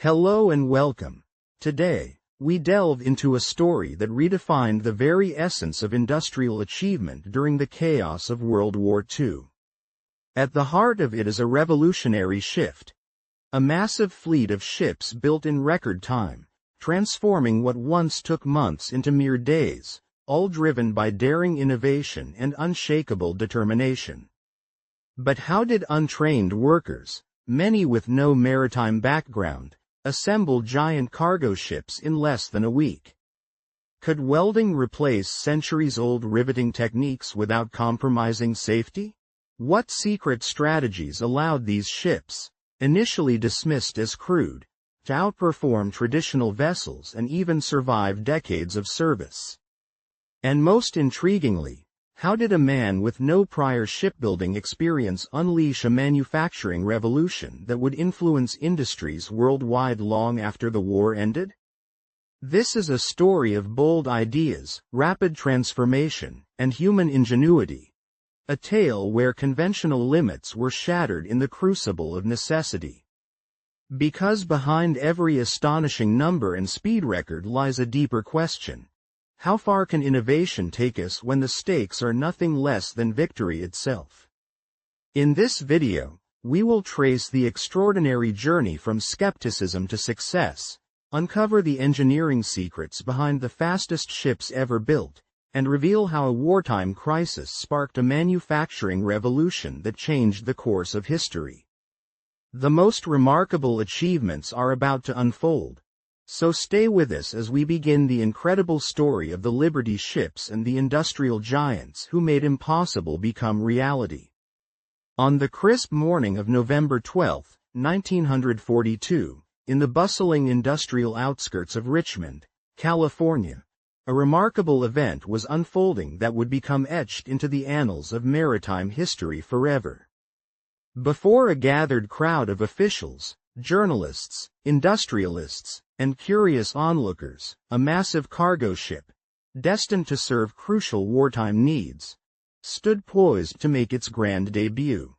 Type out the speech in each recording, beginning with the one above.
Hello and welcome. Today, we delve into a story that redefined the very essence of industrial achievement during the chaos of World War II. At the heart of it is a revolutionary shift. A massive fleet of ships built in record time, transforming what once took months into mere days, all driven by daring innovation and unshakable determination. But how did untrained workers, many with no maritime background, assemble giant cargo ships in less than a week? Could welding replace centuries-old riveting techniques without compromising safety? What secret strategies allowed these ships, initially dismissed as crude, to outperform traditional vessels and even survive decades of service? And most intriguingly, how did a man with no prior shipbuilding experience unleash a manufacturing revolution that would influence industries worldwide long after the war ended? This is a story of bold ideas, rapid transformation, and human ingenuity. A tale where conventional limits were shattered in the crucible of necessity. Because behind every astonishing number and speed record lies a deeper question. How far can innovation take us when the stakes are nothing less than victory itself? In this video, we will trace the extraordinary journey from skepticism to success, uncover the engineering secrets behind the fastest ships ever built, and reveal how a wartime crisis sparked a manufacturing revolution that changed the course of history. The most remarkable achievements are about to unfold. So stay with us as we begin the incredible story of the Liberty ships and the industrial giants who made impossible become reality. On the crisp morning of November 12, 1942, in the bustling industrial outskirts of Richmond, California, a remarkable event was unfolding that would become etched into the annals of maritime history forever. Before a gathered crowd of officials, journalists, industrialists, and curious onlookers, a massive cargo ship, destined to serve crucial wartime needs, stood poised to make its grand debut.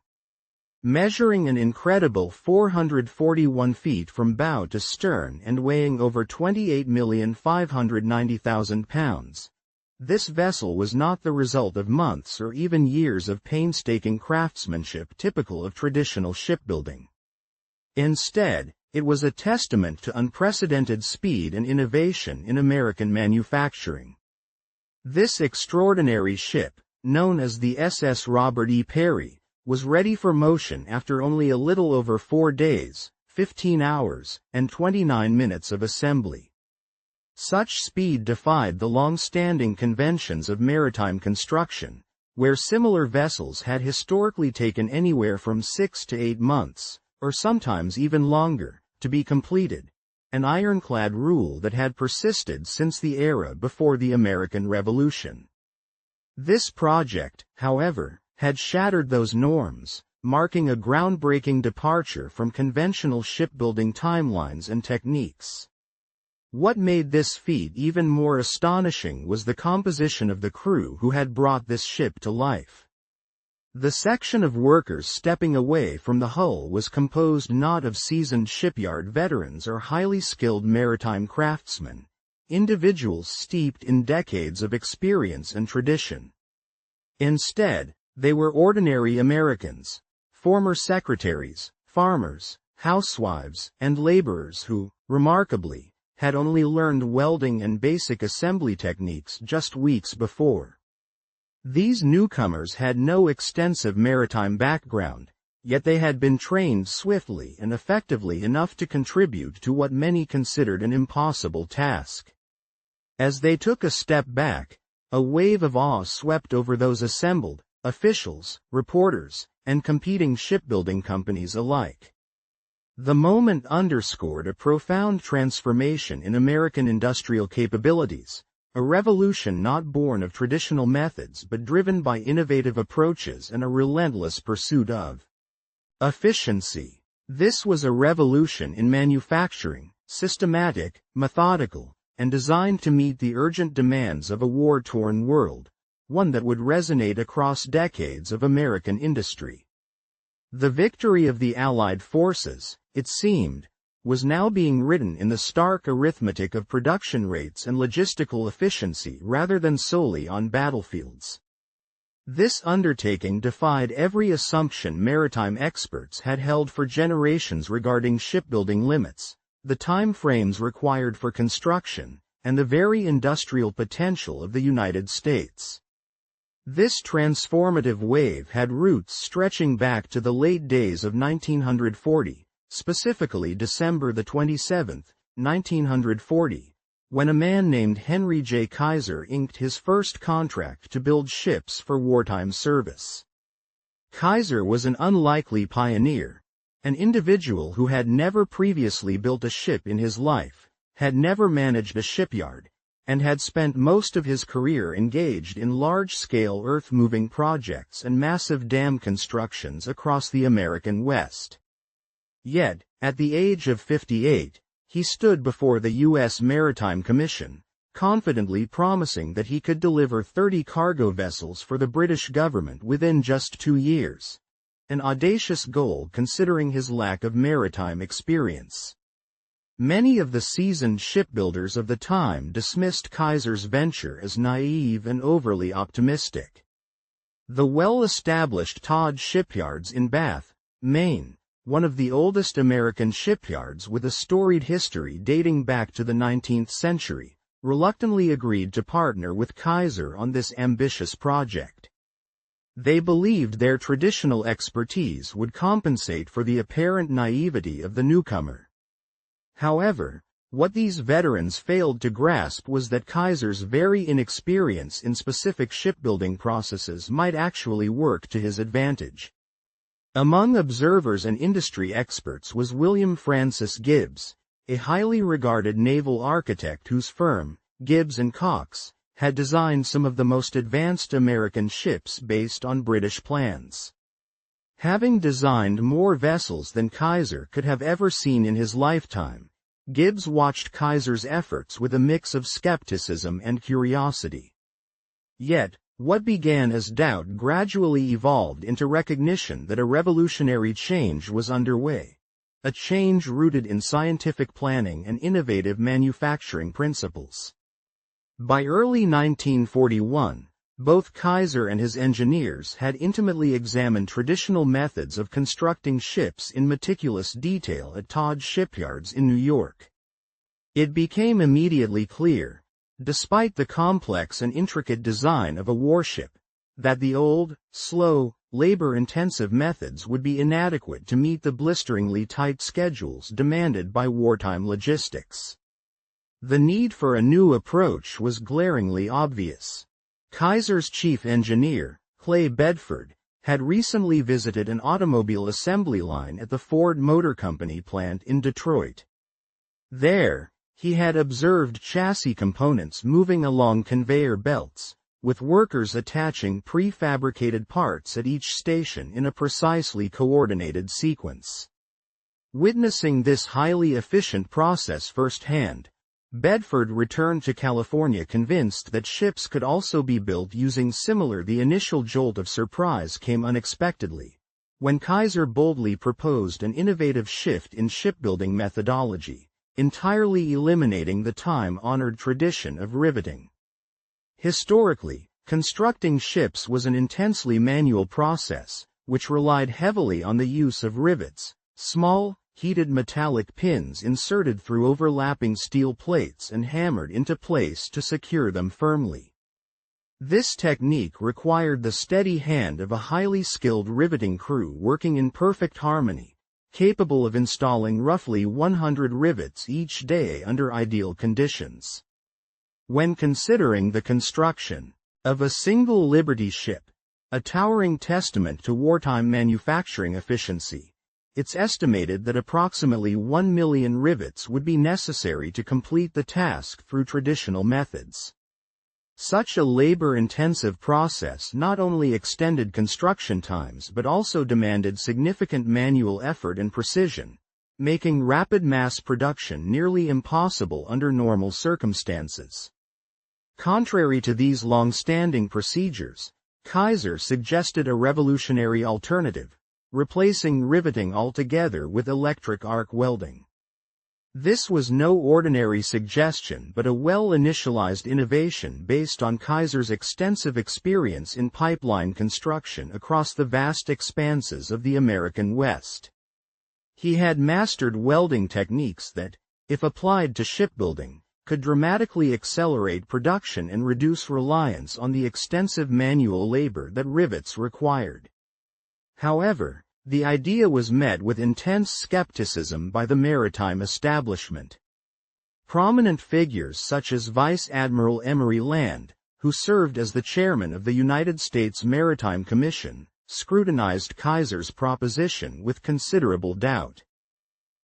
Measuring an incredible 441 feet from bow to stern and weighing over 28,590,000 pounds, this vessel was not the result of months or even years of painstaking craftsmanship typical of traditional shipbuilding. Instead, it was a testament to unprecedented speed and innovation in American manufacturing. This extraordinary ship, known as the SS Robert E. Peary, was ready for motion after only a little over 4 days, 15 hours, and 29 minutes of assembly. Such speed defied the long-standing conventions of maritime construction, where similar vessels had historically taken anywhere from 6 to 8 months, or sometimes even longer, to be completed, an ironclad rule that had persisted since the era before the American Revolution. This project, however, had shattered those norms, marking a groundbreaking departure from conventional shipbuilding timelines and techniques. What made this feat even more astonishing was the composition of the crew who had brought this ship to life. The section of workers stepping away from the hull was composed not of seasoned shipyard veterans or highly skilled maritime craftsmen, individuals steeped in decades of experience and tradition. Instead, they were ordinary Americans, former secretaries, farmers, housewives, and laborers who, remarkably, had only learned welding and basic assembly techniques just weeks before. These newcomers had no extensive maritime background, yet they had been trained swiftly and effectively enough to contribute to what many considered an impossible task. As they took a step back, a wave of awe swept over those assembled, officials, reporters, and competing shipbuilding companies alike. The moment underscored a profound transformation in American industrial capabilities. A revolution not born of traditional methods but driven by innovative approaches and a relentless pursuit of efficiency. This was a revolution in manufacturing, systematic, methodical, and designed to meet the urgent demands of a war-torn world, one that would resonate across decades of American industry. The victory of the Allied forces, it seemed, was now being written in the stark arithmetic of production rates and logistical efficiency rather than solely on battlefields. This undertaking defied every assumption maritime experts had held for generations regarding shipbuilding limits, the time frames required for construction, and the very industrial potential of the United States. This transformative wave had roots stretching back to the late days of 1940, specifically December 27, 1940, when a man named Henry J. Kaiser inked his first contract to build ships for wartime service. Kaiser was an unlikely pioneer, an individual who had never previously built a ship in his life, had never managed a shipyard, and had spent most of his career engaged in large-scale earth-moving projects and massive dam constructions across the American West. Yet, at the age of 58, he stood before the U.S. Maritime Commission, confidently promising that he could deliver 30 cargo vessels for the British government within just 2 years. An audacious goal considering his lack of maritime experience. Many of the seasoned shipbuilders of the time dismissed Kaiser's venture as naive and overly optimistic. The well-established Todd shipyards in Bath, Maine, one of the oldest American shipyards with a storied history dating back to the 19th century, reluctantly agreed to partner with Kaiser on this ambitious project. They believed their traditional expertise would compensate for the apparent naivety of the newcomer. However, what these veterans failed to grasp was that Kaiser's very inexperience in specific shipbuilding processes might actually work to his advantage. Among observers and industry experts was William Francis Gibbs, a highly regarded naval architect whose firm, Gibbs and Cox, had designed some of the most advanced American ships based on British plans. Having designed more vessels than Kaiser could have ever seen in his lifetime, Gibbs watched Kaiser's efforts with a mix of skepticism and curiosity. Yet, what began as doubt gradually evolved into recognition that a revolutionary change was underway, a change rooted in scientific planning and innovative manufacturing principles. By early 1941, both Kaiser and his engineers had intimately examined traditional methods of constructing ships in meticulous detail at Todd shipyards in New York. It became immediately clear, despite the complex and intricate design of a warship, that the old, slow, labor-intensive methods would be inadequate to meet the blisteringly tight schedules demanded by wartime logistics. The need for a new approach was glaringly obvious. Kaiser's chief engineer, Clay Bedford, had recently visited an automobile assembly line at the Ford Motor Company plant in Detroit. There, he had observed chassis components moving along conveyor belts, with workers attaching prefabricated parts at each station in a precisely coordinated sequence. Witnessing this highly efficient process firsthand, Bedford returned to California convinced that ships could also be built using similar. The initial jolt of surprise came unexpectedly, when Kaiser boldly proposed an innovative shift in shipbuilding methodology, entirely eliminating the time-honored tradition of riveting. Historically, constructing ships was an intensely manual process, which relied heavily on the use of rivets, small, heated metallic pins inserted through overlapping steel plates and hammered into place to secure them firmly. This technique required the steady hand of a highly skilled riveting crew working in perfect harmony, capable of installing roughly 100 rivets each day under ideal conditions. When considering the construction of a single Liberty ship, a towering testament to wartime manufacturing efficiency, it's estimated that approximately 1 million rivets would be necessary to complete the task through traditional methods. Such a labor-intensive process not only extended construction times but also demanded significant manual effort and precision, making rapid mass production nearly impossible under normal circumstances. Contrary to these long-standing procedures, Kaiser suggested a revolutionary alternative, replacing riveting altogether with electric arc welding. This was no ordinary suggestion but a well-initialized innovation based on Kaiser's extensive experience in pipeline construction across the vast expanses of the American West. He had mastered welding techniques that, if applied to shipbuilding, could dramatically accelerate production and reduce reliance on the extensive manual labor that rivets required. However, the idea was met with intense skepticism by the maritime establishment. Prominent figures such as Vice Admiral Emory Land, who served as the chairman of the United States Maritime Commission, scrutinized Kaiser's proposition with considerable doubt.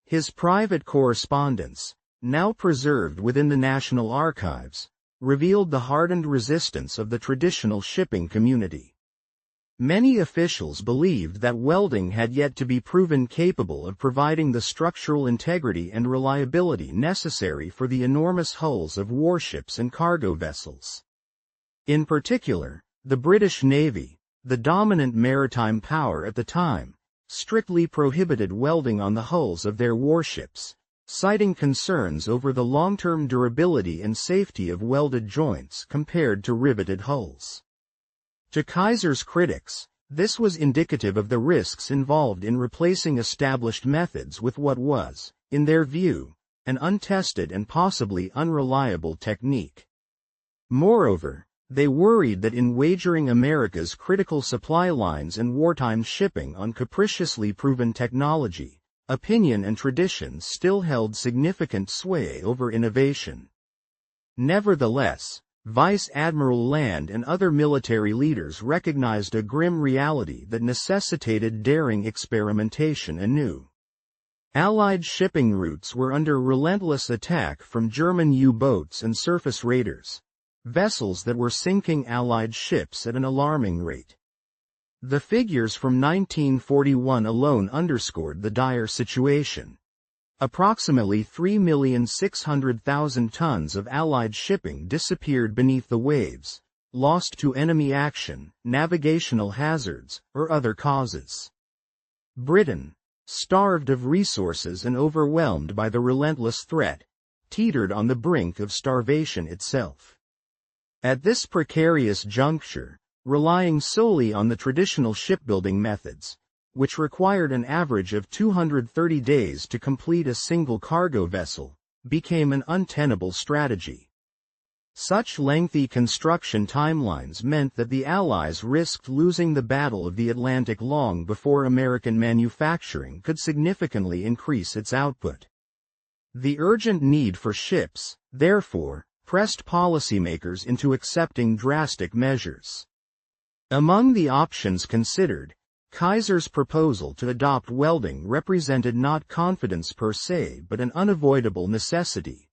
His private correspondence, now preserved within the National Archives, revealed the hardened resistance of the traditional shipping community. Many officials believed that welding had yet to be proven capable of providing the structural integrity and reliability necessary for the enormous hulls of warships and cargo vessels. In particular, the British Navy, the dominant maritime power at the time, strictly prohibited welding on the hulls of their warships, citing concerns over the long-term durability and safety of welded joints compared to riveted hulls. To Kaiser's critics, this was indicative of the risks involved in replacing established methods with what was, in their view, an untested and possibly unreliable technique. Moreover, they worried that in wagering America's critical supply lines and wartime shipping on capriciously proven technology, opinion and tradition still held significant sway over innovation. Nevertheless, Vice Admiral Land and other military leaders recognized a grim reality that necessitated daring experimentation anew. Allied shipping routes were under relentless attack from German U-boats and surface raiders, vessels that were sinking Allied ships at an alarming rate. The figures from 1941 alone underscored the dire situation. Approximately 3,600,000 tons of Allied shipping disappeared beneath the waves, lost to enemy action, navigational hazards, or other causes. Britain, starved of resources and overwhelmed by the relentless threat, teetered on the brink of starvation itself. At this precarious juncture, relying solely on the traditional shipbuilding methods, which required an average of 230 days to complete a single cargo vessel, became an untenable strategy. Such lengthy construction timelines meant that the Allies risked losing the Battle of the Atlantic long before American manufacturing could significantly increase its output. The urgent need for ships, therefore, pressed policymakers into accepting drastic measures. Among the options considered, Kaiser's proposal to adopt welding represented not confidence per se but an unavoidable necessity.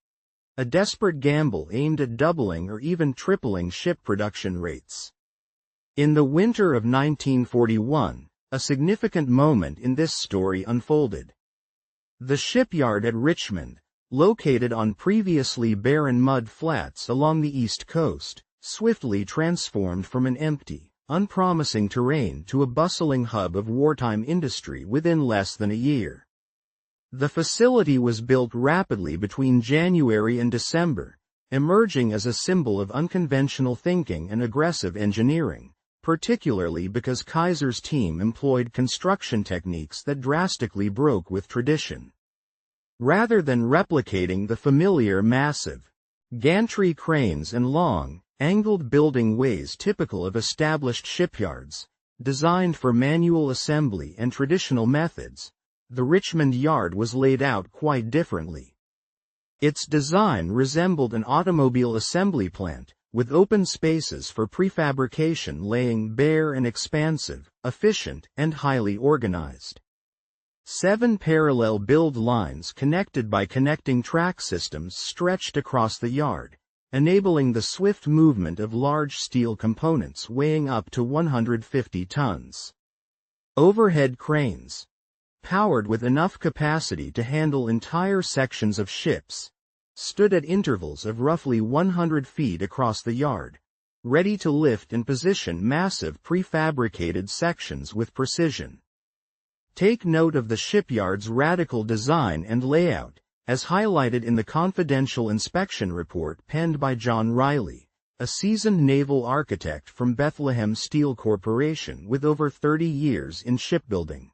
A desperate gamble aimed at doubling or even tripling ship production rates. In the winter of 1941, a significant moment in this story unfolded. The shipyard at Richmond, located on previously barren mud flats along the East Coast, swiftly transformed from an empty, unpromising terrain to a bustling hub of wartime industry within less than a year. The facility was built rapidly between January and December, emerging as a symbol of unconventional thinking and aggressive engineering, particularly because Kaiser's team employed construction techniques that drastically broke with tradition. Rather than replicating the familiar massive gantry cranes and long, angled building ways typical of established shipyards, designed for manual assembly and traditional methods, the Richmond yard was laid out quite differently. Its design resembled an automobile assembly plant, with open spaces for prefabrication laying bare and expansive, efficient, and highly organized. 7 parallel build lines connected by connecting track systems stretched across the yard, enabling the swift movement of large steel components weighing up to 150 tons. Overhead cranes, powered with enough capacity to handle entire sections of ships, stood at intervals of roughly 100 feet across the yard, ready to lift and position massive prefabricated sections with precision. Take note of the shipyard's radical design and layout. as highlighted in the confidential inspection report penned by John Riley, a seasoned naval architect from Bethlehem Steel Corporation with over 30 years in shipbuilding.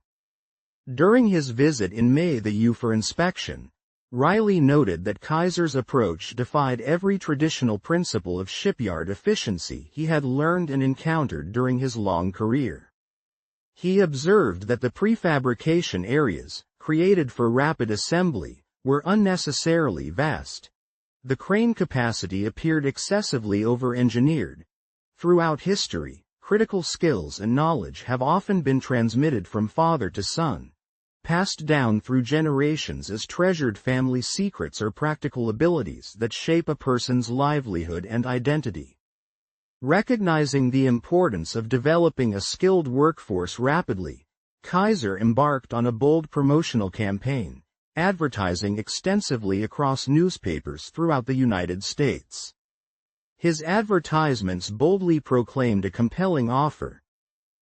During his visit in May for inspection, Riley noted that Kaiser's approach defied every traditional principle of shipyard efficiency he had learned and encountered during his long career. He observed that the prefabrication areas, created for rapid assembly, were unnecessarily vast. The crane capacity appeared excessively over-engineered. Throughout history, critical skills and knowledge have often been transmitted from father to son, passed down through generations as treasured family secrets or practical abilities that shape a person's livelihood and identity. Recognizing the importance of developing a skilled workforce rapidly, Kaiser embarked on a bold promotional campaign, advertising extensively across newspapers throughout the United States. His advertisements boldly proclaimed a compelling offer: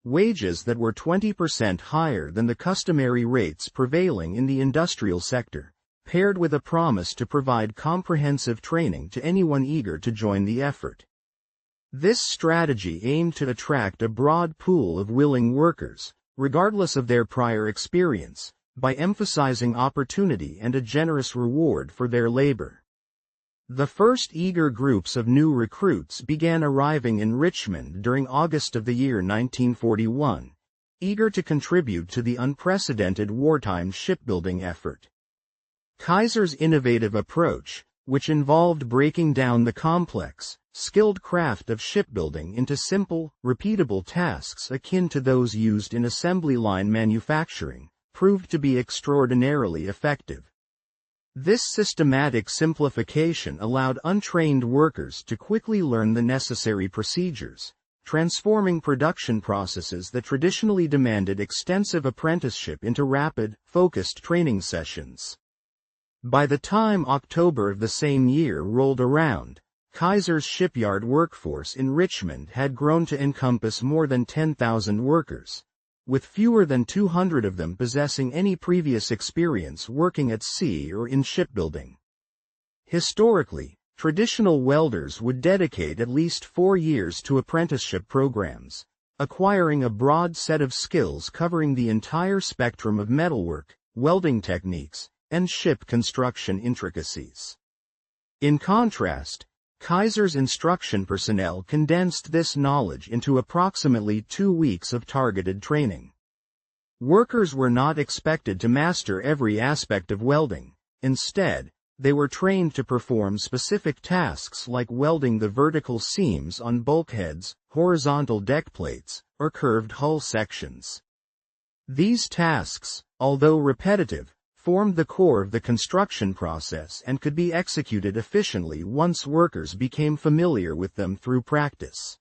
wages that were 20% higher than the customary rates prevailing in the industrial sector, paired with a promise to provide comprehensive training to anyone eager to join the effort. This strategy aimed to attract a broad pool of willing workers, regardless of their prior experience, by emphasizing opportunity and a generous reward for their labor. The first eager groups of new recruits began arriving in Richmond during August of the year 1941, eager to contribute to the unprecedented wartime shipbuilding effort. Kaiser's innovative approach, which involved breaking down the complex, skilled craft of shipbuilding into simple, repeatable tasks akin to those used in assembly line manufacturing, proved to be extraordinarily effective. This systematic simplification allowed untrained workers to quickly learn the necessary procedures, transforming production processes that traditionally demanded extensive apprenticeship into rapid, focused training sessions. By the time October of the same year rolled around, Kaiser's shipyard workforce in Richmond had grown to encompass more than 10,000 workers, with fewer than 200 of them possessing any previous experience working at sea or in shipbuilding. Historically, traditional welders would dedicate at least 4 years to apprenticeship programs, acquiring a broad set of skills covering the entire spectrum of metalwork, welding techniques, and ship construction intricacies. In contrast, Kaiser's instruction personnel condensed this knowledge into approximately 2 weeks of targeted training. Workers were not expected to master every aspect of welding. Instead, they were trained to perform specific tasks like welding the vertical seams on bulkheads, horizontal deck plates, or curved hull sections. These tasks, although repetitive, formed the core of the construction process and could be executed efficiently once workers became familiar with them through practice.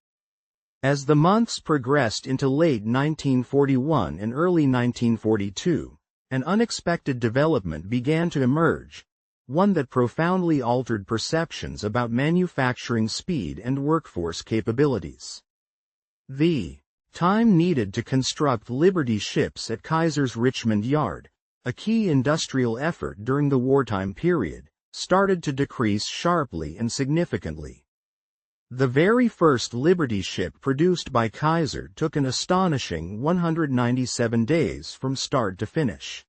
As the months progressed into late 1941 and early 1942, an unexpected development began to emerge, one that profoundly altered perceptions about manufacturing speed and workforce capabilities. The time needed to construct Liberty ships at Kaiser's Richmond yard, a key industrial effort during the wartime period, started to decrease sharply and significantly. The very first Liberty ship produced by Kaiser took an astonishing 197 days from start to finish.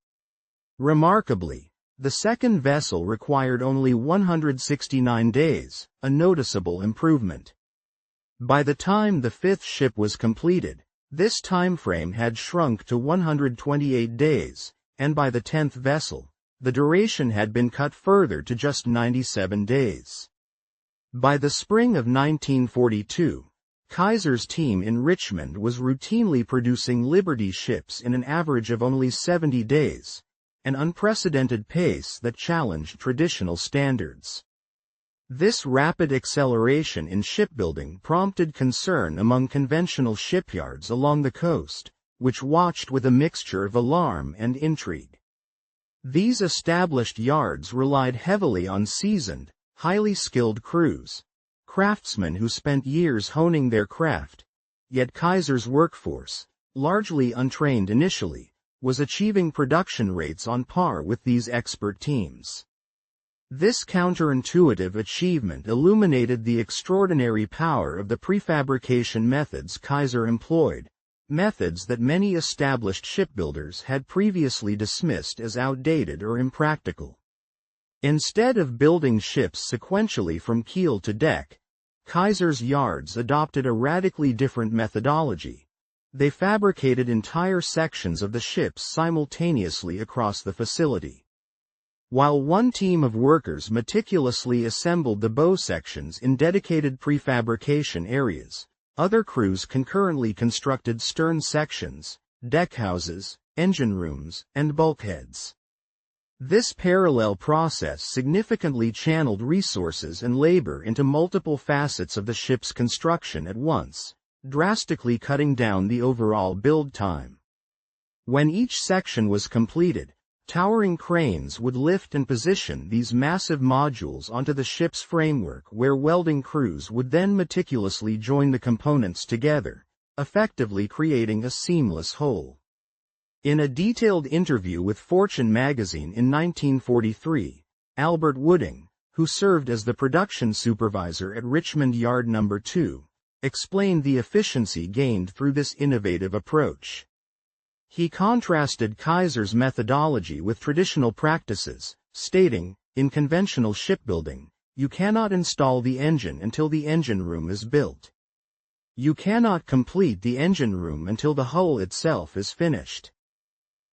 Remarkably, the second vessel required only 169 days, a noticeable improvement. By the time the fifth ship was completed, this timeframe had shrunk to 128 days, and by the 10th vessel, the duration had been cut further to just 97 days. By the spring of 1942, Kaiser's team in Richmond was routinely producing Liberty ships in an average of only 70 days, an unprecedented pace that challenged traditional standards. This rapid acceleration in shipbuilding prompted concern among conventional shipyards along the coast, which watched with a mixture of alarm and intrigue. These established yards relied heavily on seasoned, highly skilled crews, craftsmen who spent years honing their craft, yet Kaiser's workforce, largely untrained initially, was achieving production rates on par with these expert teams. This counterintuitive achievement illuminated the extraordinary power of the prefabrication methods Kaiser employed, methods that many established shipbuilders had previously dismissed as outdated or impractical. Instead of building ships sequentially from keel to deck, Kaiser's yards adopted a radically different methodology. They fabricated entire sections of the ships simultaneously across the facility. While one team of workers meticulously assembled the bow sections in dedicated prefabrication areas, other crews concurrently constructed stern sections, deckhouses, engine rooms, and bulkheads. This parallel process significantly channeled resources and labor into multiple facets of the ship's construction at once, drastically cutting down the overall build time. When each section was completed, towering cranes would lift and position these massive modules onto the ship's framework, where welding crews would then meticulously join the components together, effectively creating a seamless whole. In a detailed interview with Fortune magazine in 1943, Albert Wooding, who served as the production supervisor at Richmond Yard No. 2, explained the efficiency gained through this innovative approach. He contrasted Kaiser's methodology with traditional practices, stating, "In conventional shipbuilding, you cannot install the engine until the engine room is built. You cannot complete the engine room until the hull itself is finished.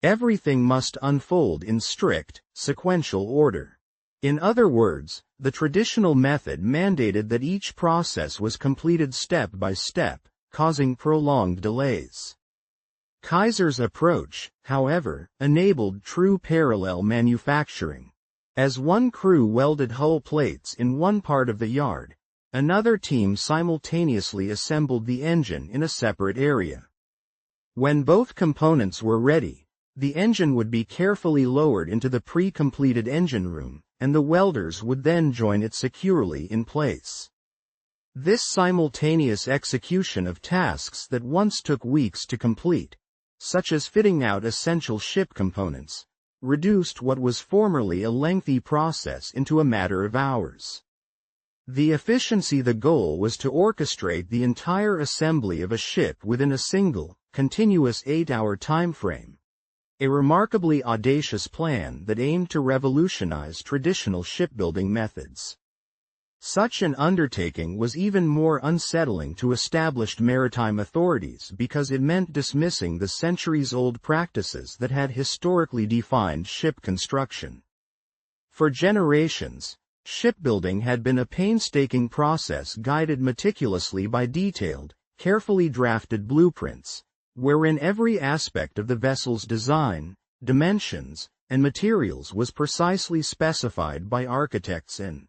Everything must unfold in strict, sequential order." In other words, the traditional method mandated that each process was completed step by step, causing prolonged delays. Kaiser's approach, however, enabled true parallel manufacturing. As one crew welded hull plates in one part of the yard, another team simultaneously assembled the engine in a separate area. When both components were ready, the engine would be carefully lowered into the pre-completed engine room, and the welders would then join it securely in place. This simultaneous execution of tasks that once took weeks to complete, such as fitting out essential ship components, reduced what was formerly a lengthy process into a matter of hours. The goal was to orchestrate the entire assembly of a ship within a single, continuous 8-hour time frame. A remarkably audacious plan that aimed to revolutionize traditional shipbuilding methods. Such an undertaking was even more unsettling to established maritime authorities because it meant dismissing the centuries-old practices that had historically defined ship construction. For generations, shipbuilding had been a painstaking process guided meticulously by detailed, carefully drafted blueprints, wherein every aspect of the vessel's design, dimensions, and materials was precisely specified by architects and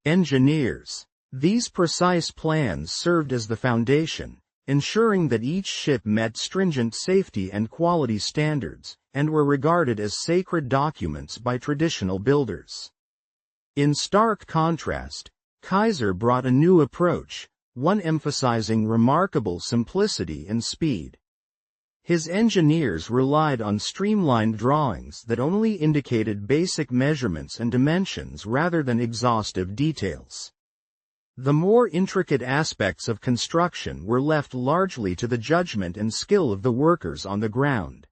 engineers. These precise plans served as the foundation, ensuring that each ship met stringent safety and quality standards, and were regarded as sacred documents by traditional builders. In stark contrast, Kaiser brought a new approach, one emphasizing remarkable simplicity and speed. His engineers relied on streamlined drawings that only indicated basic measurements and dimensions rather than exhaustive details. The more intricate aspects of construction were left largely to the judgment and skill of the workers on the ground.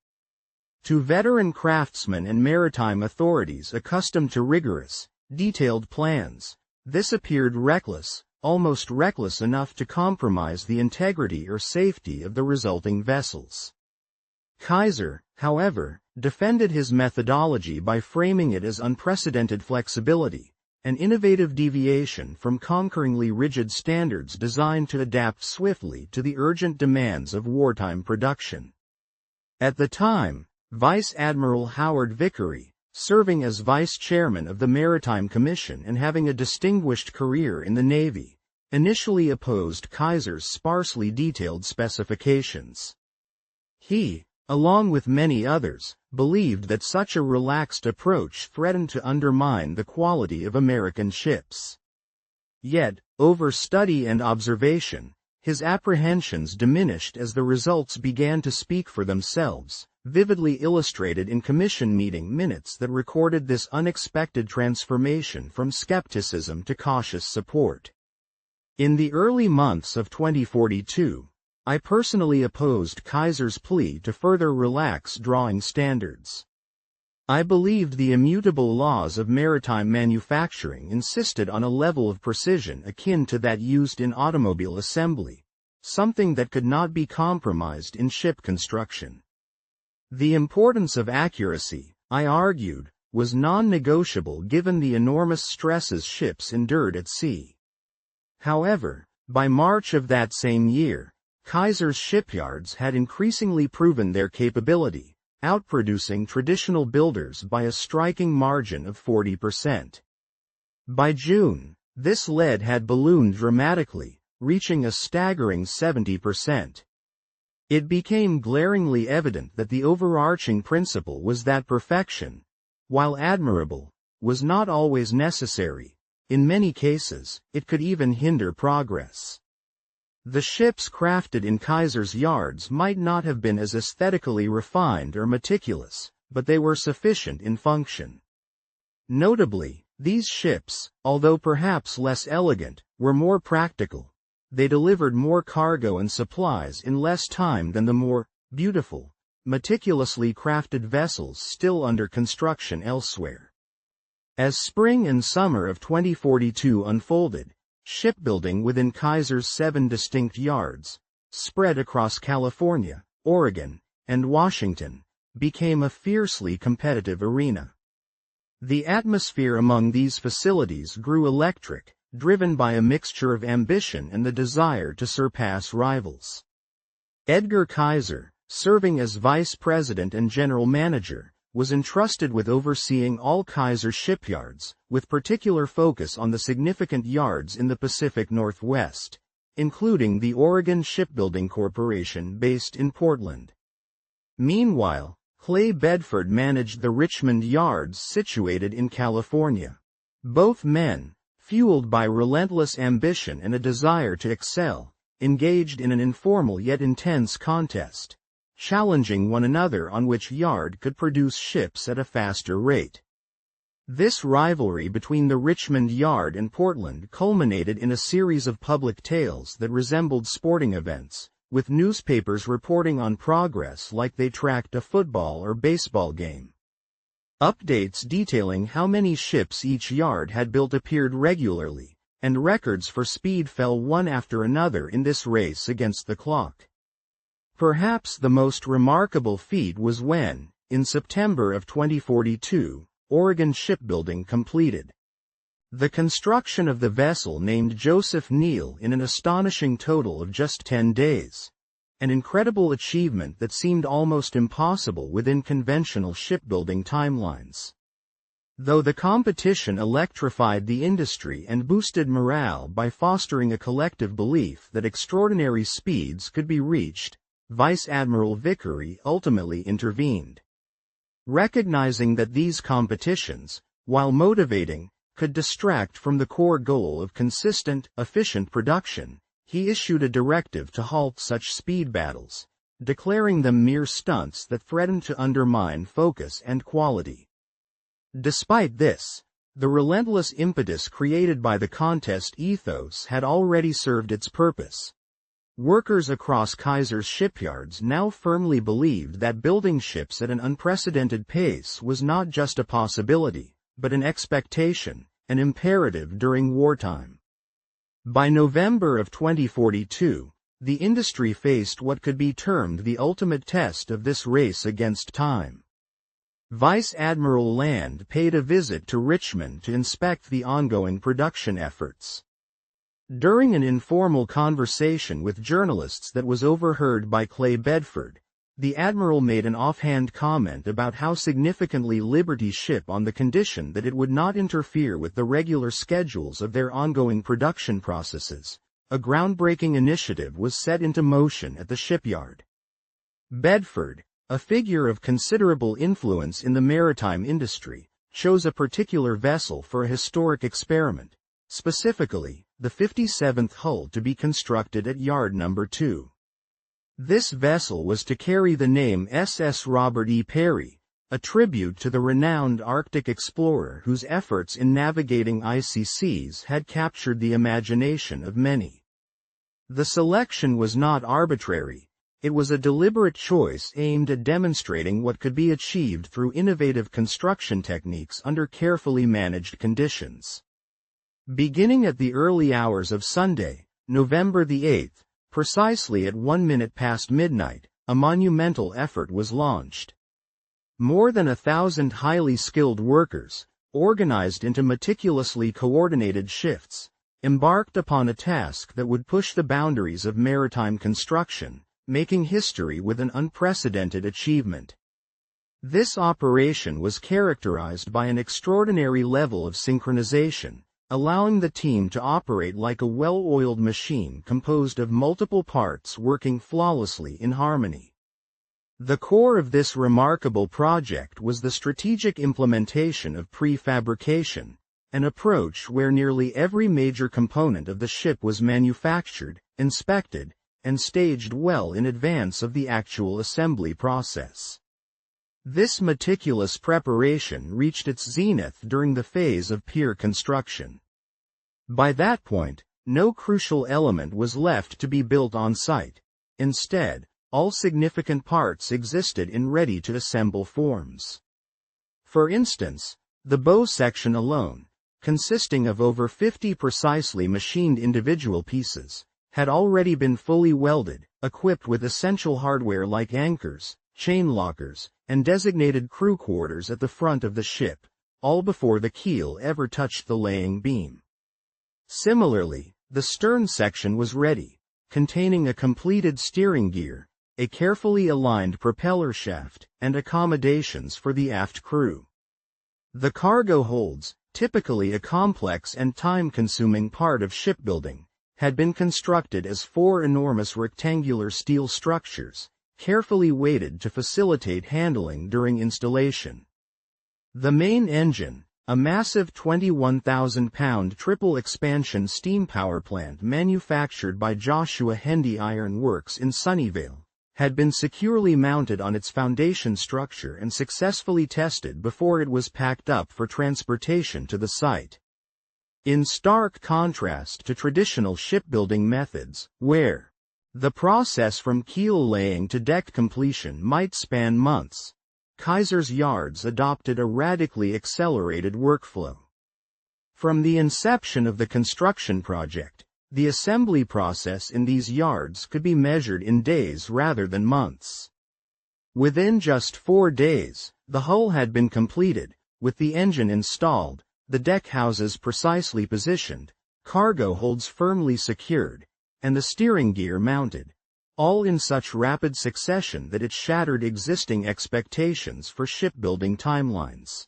To veteran craftsmen and maritime authorities accustomed to rigorous, detailed plans, this appeared reckless, almost reckless enough to compromise the integrity or safety of the resulting vessels. Kaiser, however, defended his methodology by framing it as unprecedented flexibility, an innovative deviation from conqueringly rigid standards designed to adapt swiftly to the urgent demands of wartime production. At the time, Vice Admiral Howard Vickery, serving as vice chairman of the Maritime Commission and having a distinguished career in the Navy, initially opposed Kaiser's sparsely detailed specifications. He, along with many others, believed that such a relaxed approach threatened to undermine the quality of American ships. Yet, over study and observation, his apprehensions diminished as the results began to speak for themselves, vividly illustrated in commission meeting minutes that recorded this unexpected transformation from skepticism to cautious support. In the early months of 2042, I personally opposed Kaiser's plea to further relax drawing standards. I believed the immutable laws of maritime manufacturing insisted on a level of precision akin to that used in automobile assembly, something that could not be compromised in ship construction. The importance of accuracy, I argued, was non-negotiable given the enormous stresses ships endured at sea. However, by March of that same year, Kaiser's shipyards had increasingly proven their capability, outproducing traditional builders by a striking margin of 40%. By June, this lead had ballooned dramatically, reaching a staggering 70%. It became glaringly evident that the overarching principle was that perfection, while admirable, was not always necessary. In many cases, it could even hinder progress. The ships crafted in Kaiser's yards might not have been as aesthetically refined or meticulous, but they were sufficient in function. Notably, these ships, although perhaps less elegant, were more practical. They delivered more cargo and supplies in less time than the more beautiful, meticulously crafted vessels still under construction elsewhere. As spring and summer of 2042 unfolded, shipbuilding within Kaiser's 7 distinct yards, spread across California, Oregon, and Washington, became a fiercely competitive arena. The atmosphere among these facilities grew electric, driven by a mixture of ambition and the desire to surpass rivals. Edgar Kaiser, serving as vice president and general manager, was entrusted with overseeing all Kaiser shipyards, with particular focus on the significant yards in the Pacific Northwest, including the Oregon Shipbuilding Corporation based in Portland. Meanwhile, Clay Bedford managed the Richmond yards situated in California. Both men, fueled by relentless ambition and a desire to excel, engaged in an informal yet intense contest, challenging one another on which yard could produce ships at a faster rate. This rivalry between the Richmond yard and Portland culminated in a series of public tales that resembled sporting events, with newspapers reporting on progress like they tracked a football or baseball game. Updates detailing how many ships each yard had built appeared regularly, and records for speed fell one after another in this race against the clock. Perhaps the most remarkable feat was when, in September of 2042, Oregon Shipbuilding completed the construction of the vessel named Joseph Neal in an astonishing total of just 10 days. An incredible achievement that seemed almost impossible within conventional shipbuilding timelines. Though the competition electrified the industry and boosted morale by fostering a collective belief that extraordinary speeds could be reached, Vice Admiral Vickery ultimately intervened. Recognizing that these competitions, while motivating, could distract from the core goal of consistent, efficient production, he issued a directive to halt such speed battles, declaring them mere stunts that threatened to undermine focus and quality. Despite this, the relentless impetus created by the contest ethos had already served its purpose. Workers across Kaiser's shipyards now firmly believed that building ships at an unprecedented pace was not just a possibility, but an expectation, an imperative during wartime. By November of 2042, the industry faced what could be termed the ultimate test of this race against time. Vice Admiral Land paid a visit to Richmond to inspect the ongoing production efforts. During an informal conversation with journalists that was overheard by Clay Bedford, the Admiral made an offhand comment about how significantly Liberty ship on the condition that it would not interfere with the regular schedules of their ongoing production processes. A groundbreaking initiative was set into motion at the shipyard. Bedford, a figure of considerable influence in the maritime industry, chose a particular vessel for a historic experiment, specifically, the 57th hull to be constructed at Yard No. 2. This vessel was to carry the name SS Robert E. Peary, a tribute to the renowned Arctic explorer whose efforts in navigating icy seas had captured the imagination of many. The selection was not arbitrary. It was a deliberate choice aimed at demonstrating what could be achieved through innovative construction techniques under carefully managed conditions. Beginning at the early hours of Sunday, November the 8th, precisely at 1 minute past midnight, a monumental effort was launched. More than 1,000 highly skilled workers, organized into meticulously coordinated shifts, embarked upon a task that would push the boundaries of maritime construction, making history with an unprecedented achievement. This operation was characterized by an extraordinary level of synchronization, allowing the team to operate like a well-oiled machine composed of multiple parts working flawlessly in harmony. The core of this remarkable project was the strategic implementation of prefabrication, an approach where nearly every major component of the ship was manufactured, inspected, and staged well in advance of the actual assembly process. This meticulous preparation reached its zenith during the phase of pier construction. By that point, no crucial element was left to be built on site. Instead, all significant parts existed in ready-to-assemble forms. For instance, the bow section alone, consisting of over 50 precisely machined individual pieces, had already been fully welded, equipped with essential hardware like anchors, chain lockers, and designated crew quarters at the front of the ship, all before the keel ever touched the laying beam. Similarly, the stern section was ready, containing a completed steering gear, a carefully aligned propeller shaft, and accommodations for the aft crew. The cargo holds, typically a complex and time-consuming part of shipbuilding, had been constructed as 4 enormous rectangular steel structures, carefully weighted to facilitate handling during installation. The main engine, a massive 21,000-pound triple-expansion steam power plant manufactured by Joshua Hendy Iron Works in Sunnyvale, had been securely mounted on its foundation structure and successfully tested before it was packed up for transportation to the site. In stark contrast to traditional shipbuilding methods, where the process from keel laying to deck completion might span months, Kaiser's yards adopted a radically accelerated workflow. From the inception of the construction project, the assembly process in these yards could be measured in days rather than months. Within just 4 days, the hull had been completed, with the engine installed, the deck houses precisely positioned, cargo holds firmly secured, and the steering gear mounted, all in such rapid succession that it shattered existing expectations for shipbuilding timelines.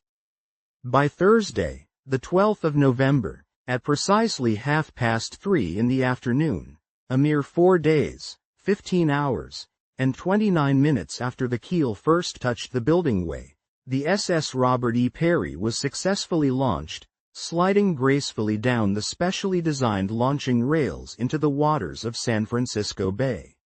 By Thursday, the 12th of November, at precisely 3:30 in the afternoon, a mere 4 days, 15 hours, and 29 minutes after the keel first touched the building way, the SS Robert E. Peary was successfully launched, sliding gracefully down the specially designed launching rails into the waters of San Francisco Bay.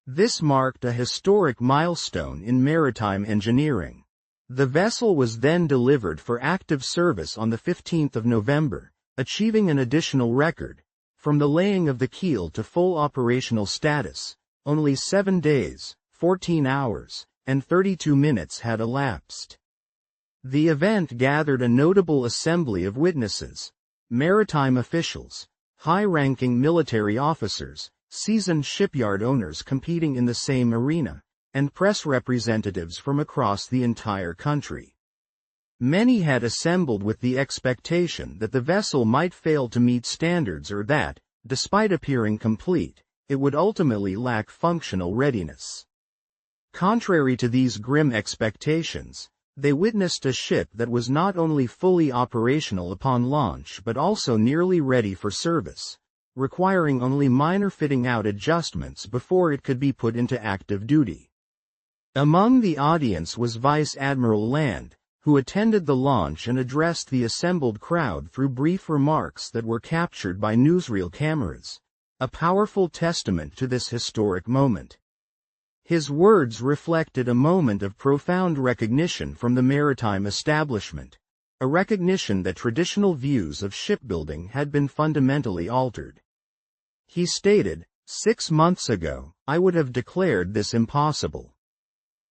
This marked a historic milestone in maritime engineering. The vessel was then delivered for active service on the 15th of November, achieving an additional record. From the laying of the keel to full operational status, only 7 days, 14 hours, and 32 minutes had elapsed. The event gathered a notable assembly of witnesses, maritime officials, high-ranking military officers, seasoned shipyard owners competing in the same arena, and press representatives from across the entire country. Many had assembled with the expectation that the vessel might fail to meet standards or that, despite appearing complete, it would ultimately lack functional readiness. Contrary to these grim expectations, they witnessed a ship that was not only fully operational upon launch but also nearly ready for service, requiring only minor fitting-out adjustments before it could be put into active duty. Among the audience was Vice Admiral Land, who attended the launch and addressed the assembled crowd through brief remarks that were captured by newsreel cameras, a powerful testament to this historic moment. His words reflected a moment of profound recognition from the maritime establishment, a recognition that traditional views of shipbuilding had been fundamentally altered. He stated, "6 months ago, I would have declared this impossible."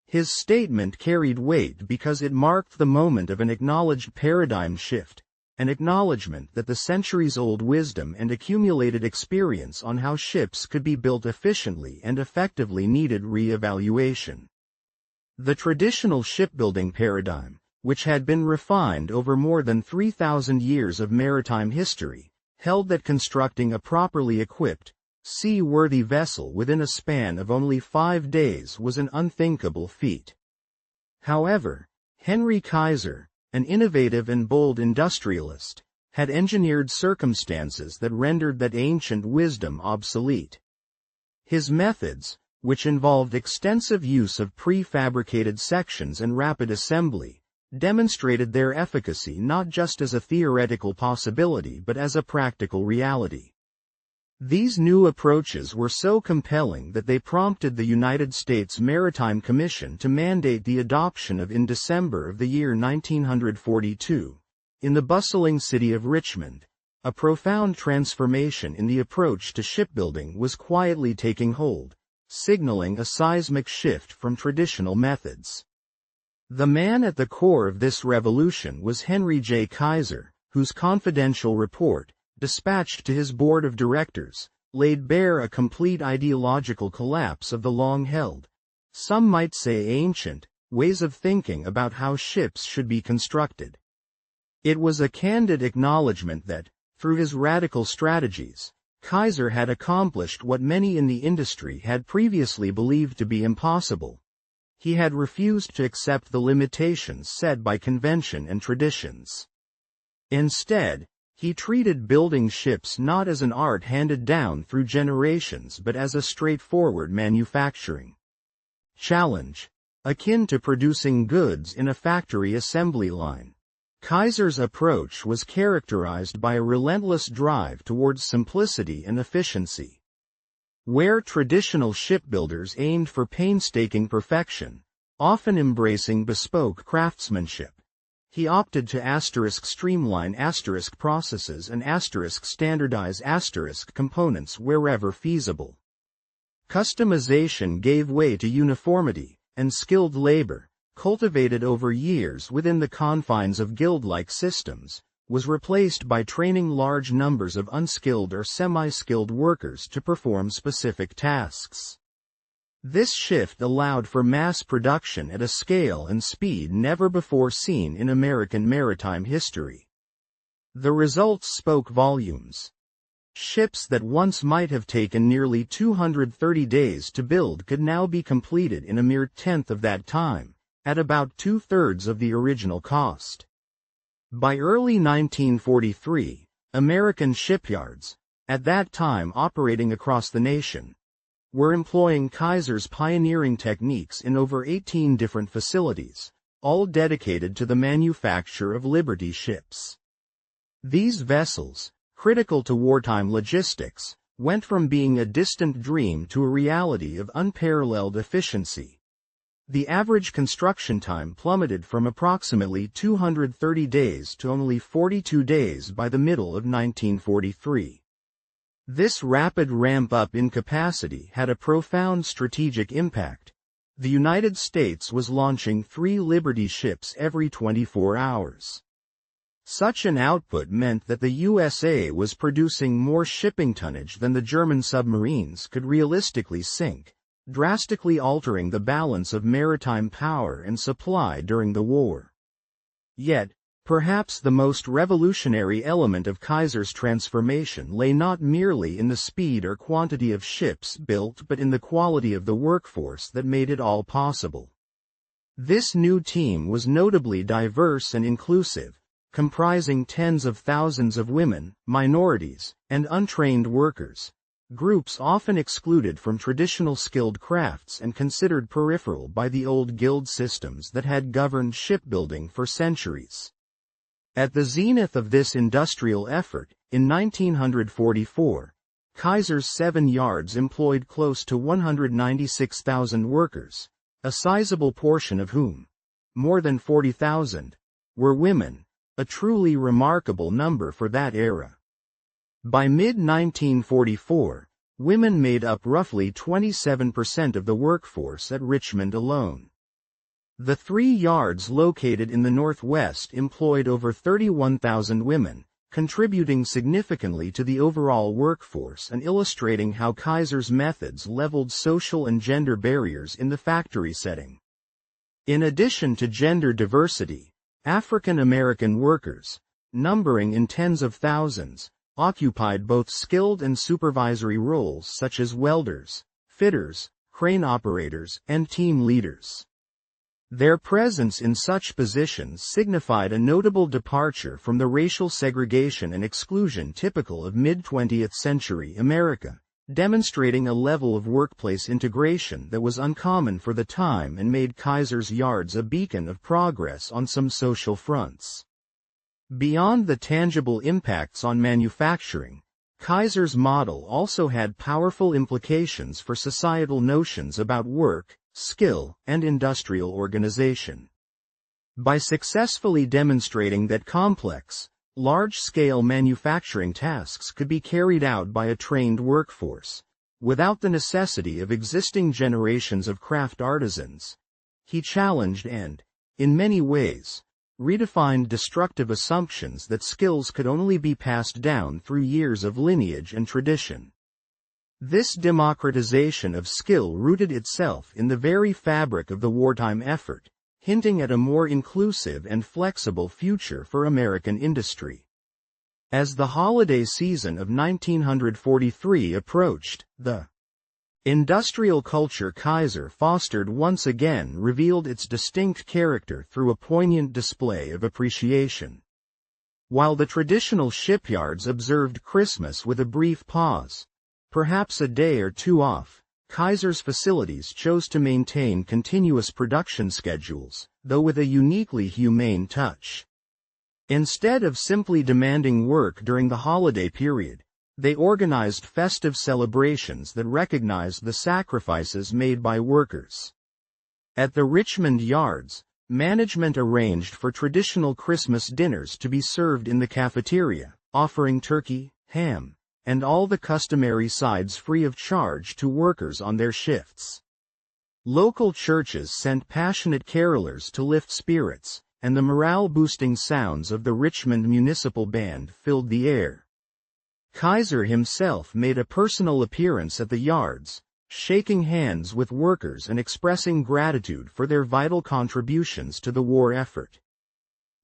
His statement carried weight because it marked the moment of an acknowledged paradigm shift, an acknowledgement that the centuries-old wisdom and accumulated experience on how ships could be built efficiently and effectively needed re-evaluation. The traditional shipbuilding paradigm, which had been refined over more than 3,000 years of maritime history, held that constructing a properly equipped, seaworthy vessel within a span of only 5 days was an unthinkable feat. However, Henry Kaiser, an innovative and bold industrialist, had engineered circumstances that rendered that ancient wisdom obsolete. His methods, which involved extensive use of prefabricated sections and rapid assembly, demonstrated their efficacy not just as a theoretical possibility but as a practical reality. These new approaches were so compelling that they prompted the United States Maritime Commission to mandate the adoption of in December of the year 1942, in the bustling city of Richmond. A profound transformation in the approach to shipbuilding was quietly taking hold, signaling a seismic shift from traditional methods. The man at the core of this revolution was Henry J. Kaiser, whose confidential report, dispatched to his board of directors, laid bare a complete ideological collapse of the long-held, some might say ancient, ways of thinking about how ships should be constructed. It was a candid acknowledgement that, through his radical strategies, Kaiser had accomplished what many in the industry had previously believed to be impossible. He had refused to accept the limitations set by convention and traditions. Instead, he treated building ships not as an art handed down through generations but as a straightforward manufacturing challenge, akin to producing goods in a factory assembly line. Kaiser's approach was characterized by a relentless drive towards simplicity and efficiency. Where traditional shipbuilders aimed for painstaking perfection, often embracing bespoke craftsmanship, he opted to streamline processes and standardize components wherever feasible. Customization gave way to uniformity, and skilled labor, cultivated over years within the confines of guild-like systems, was replaced by training large numbers of unskilled or semi-skilled workers to perform specific tasks. This shift allowed for mass production at a scale and speed never before seen in American maritime history. The results spoke volumes. Ships that once might have taken nearly 230 days to build could now be completed in a mere tenth of that time, at about 2/3 of the original cost. By early 1943, American shipyards, at that time operating across the nation, were employing Kaiser's pioneering techniques in over 18 different facilities, all dedicated to the manufacture of Liberty ships. These vessels, critical to wartime logistics, went from being a distant dream to a reality of unparalleled efficiency. The average construction time plummeted from approximately 230 days to only 42 days by the middle of 1943. This rapid ramp-up in capacity had a profound strategic impact. The United States was launching 3 Liberty ships every 24 hours. Such an output meant that the USA was producing more shipping tonnage than the German submarines could realistically sink, drastically altering the balance of maritime power and supply during the war. Yet, perhaps the most revolutionary element of Kaiser's transformation lay not merely in the speed or quantity of ships built but in the quality of the workforce that made it all possible. This new team was notably diverse and inclusive, comprising tens of thousands of women, minorities, and untrained workers, groups often excluded from traditional skilled crafts and considered peripheral by the old guild systems that had governed shipbuilding for centuries. At the zenith of this industrial effort, in 1944, Kaiser's 7 yards employed close to 196,000 workers, a sizable portion of whom, more than 40,000, were women, a truly remarkable number for that era. By mid-1944, women made up roughly 27% of the workforce at Richmond alone. The 3 yards located in the Northwest employed over 31,000 women, contributing significantly to the overall workforce and illustrating how Kaiser's methods leveled social and gender barriers in the factory setting. In addition to gender diversity, African American workers, numbering in tens of thousands, occupied both skilled and supervisory roles such as welders, fitters, crane operators, and team leaders. Their presence in such positions signified a notable departure from the racial segregation and exclusion typical of mid-20th century America, demonstrating a level of workplace integration that was uncommon for the time and made Kaiser's yards a beacon of progress on some social fronts. Beyond the tangible impacts on manufacturing, Kaiser's model also had powerful implications for societal notions about work, skill, and industrial organization. By successfully demonstrating that complex, large-scale manufacturing tasks could be carried out by a trained workforce, without the necessity of existing generations of craft artisans, he challenged and, in many ways, redefined destructive assumptions that skills could only be passed down through years of lineage and tradition. This democratization of skill rooted itself in the very fabric of the wartime effort, hinting at a more inclusive and flexible future for American industry. As the holiday season of 1943 approached, the industrial culture Kaiser fostered once again revealed its distinct character through a poignant display of appreciation. While the traditional shipyards observed Christmas with a brief pause, perhaps a day or two off, Kaiser's facilities chose to maintain continuous production schedules, though with a uniquely humane touch. Instead of simply demanding work during the holiday period, they organized festive celebrations that recognized the sacrifices made by workers. At the Richmond yards, management arranged for traditional Christmas dinners to be served in the cafeteria, offering turkey, ham, and all the customary sides free of charge to workers on their shifts. Local churches sent passionate carolers to lift spirits, and the morale-boosting sounds of the Richmond Municipal Band filled the air. Kaiser himself made a personal appearance at the yards, shaking hands with workers and expressing gratitude for their vital contributions to the war effort.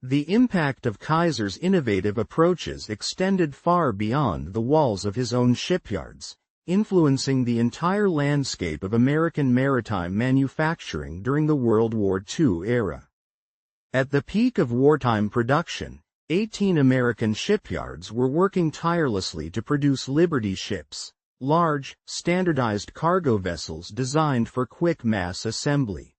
The impact of Kaiser's innovative approaches extended far beyond the walls of his own shipyards, influencing the entire landscape of American maritime manufacturing during the World War II era. At the peak of wartime production, 18 American shipyards were working tirelessly to produce Liberty ships, large, standardized cargo vessels designed for quick mass assembly.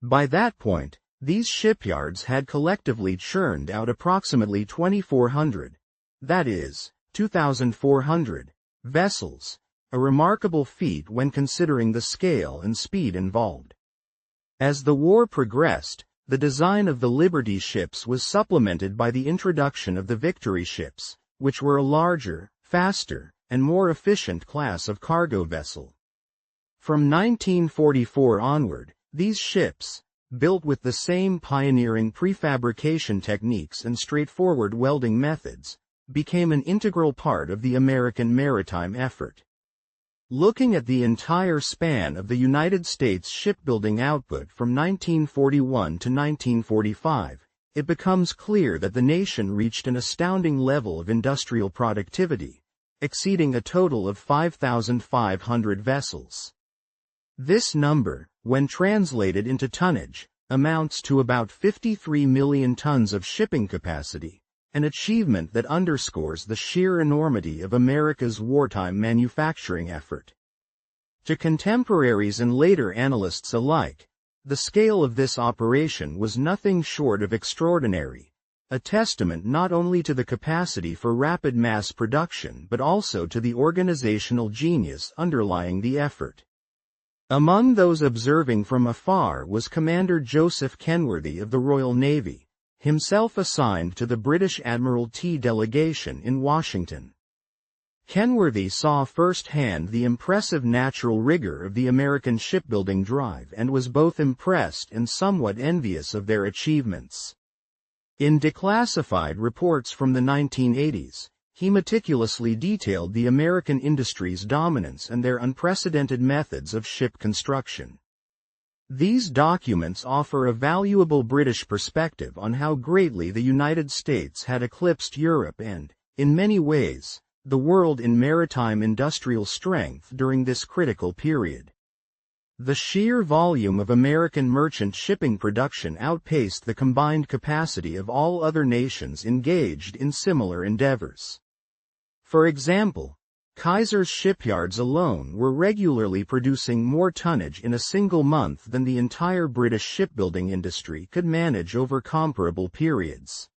By that point, these shipyards had collectively churned out approximately 2,400, that is, 2,400, vessels, a remarkable feat when considering the scale and speed involved. As the war progressed, the design of the Liberty ships was supplemented by the introduction of the Victory ships, which were a larger, faster, and more efficient class of cargo vessel. From 1944 onward, these ships, built with the same pioneering prefabrication techniques and straightforward welding methods, became an integral part of the American maritime effort. Looking at the entire span of the United States shipbuilding output from 1941 to 1945, it becomes clear that the nation reached an astounding level of industrial productivity, exceeding a total of 5,500 vessels. This number, when translated into tonnage, amounts to about 53 million tons of shipping capacity, an achievement that underscores the sheer enormity of America's wartime manufacturing effort. To contemporaries and later analysts alike, the scale of this operation was nothing short of extraordinary, a testament not only to the capacity for rapid mass production but also to the organizational genius underlying the effort. Among those observing from afar was Commander Joseph Kenworthy of the Royal Navy, himself assigned to the British Admiralty delegation in Washington. Kenworthy saw firsthand the impressive natural rigor of the American shipbuilding drive and was both impressed and somewhat envious of their achievements. In declassified reports from the 1980s, he meticulously detailed the American industry's dominance and their unprecedented methods of ship construction. These documents offer a valuable British perspective on how greatly the United States had eclipsed Europe and, in many ways, the world in maritime industrial strength during this critical period. The sheer volume of American merchant shipping production outpaced the combined capacity of all other nations engaged in similar endeavors. For example, Kaiser's shipyards alone were regularly producing more tonnage in a single month than the entire British shipbuilding industry could manage over comparable periods.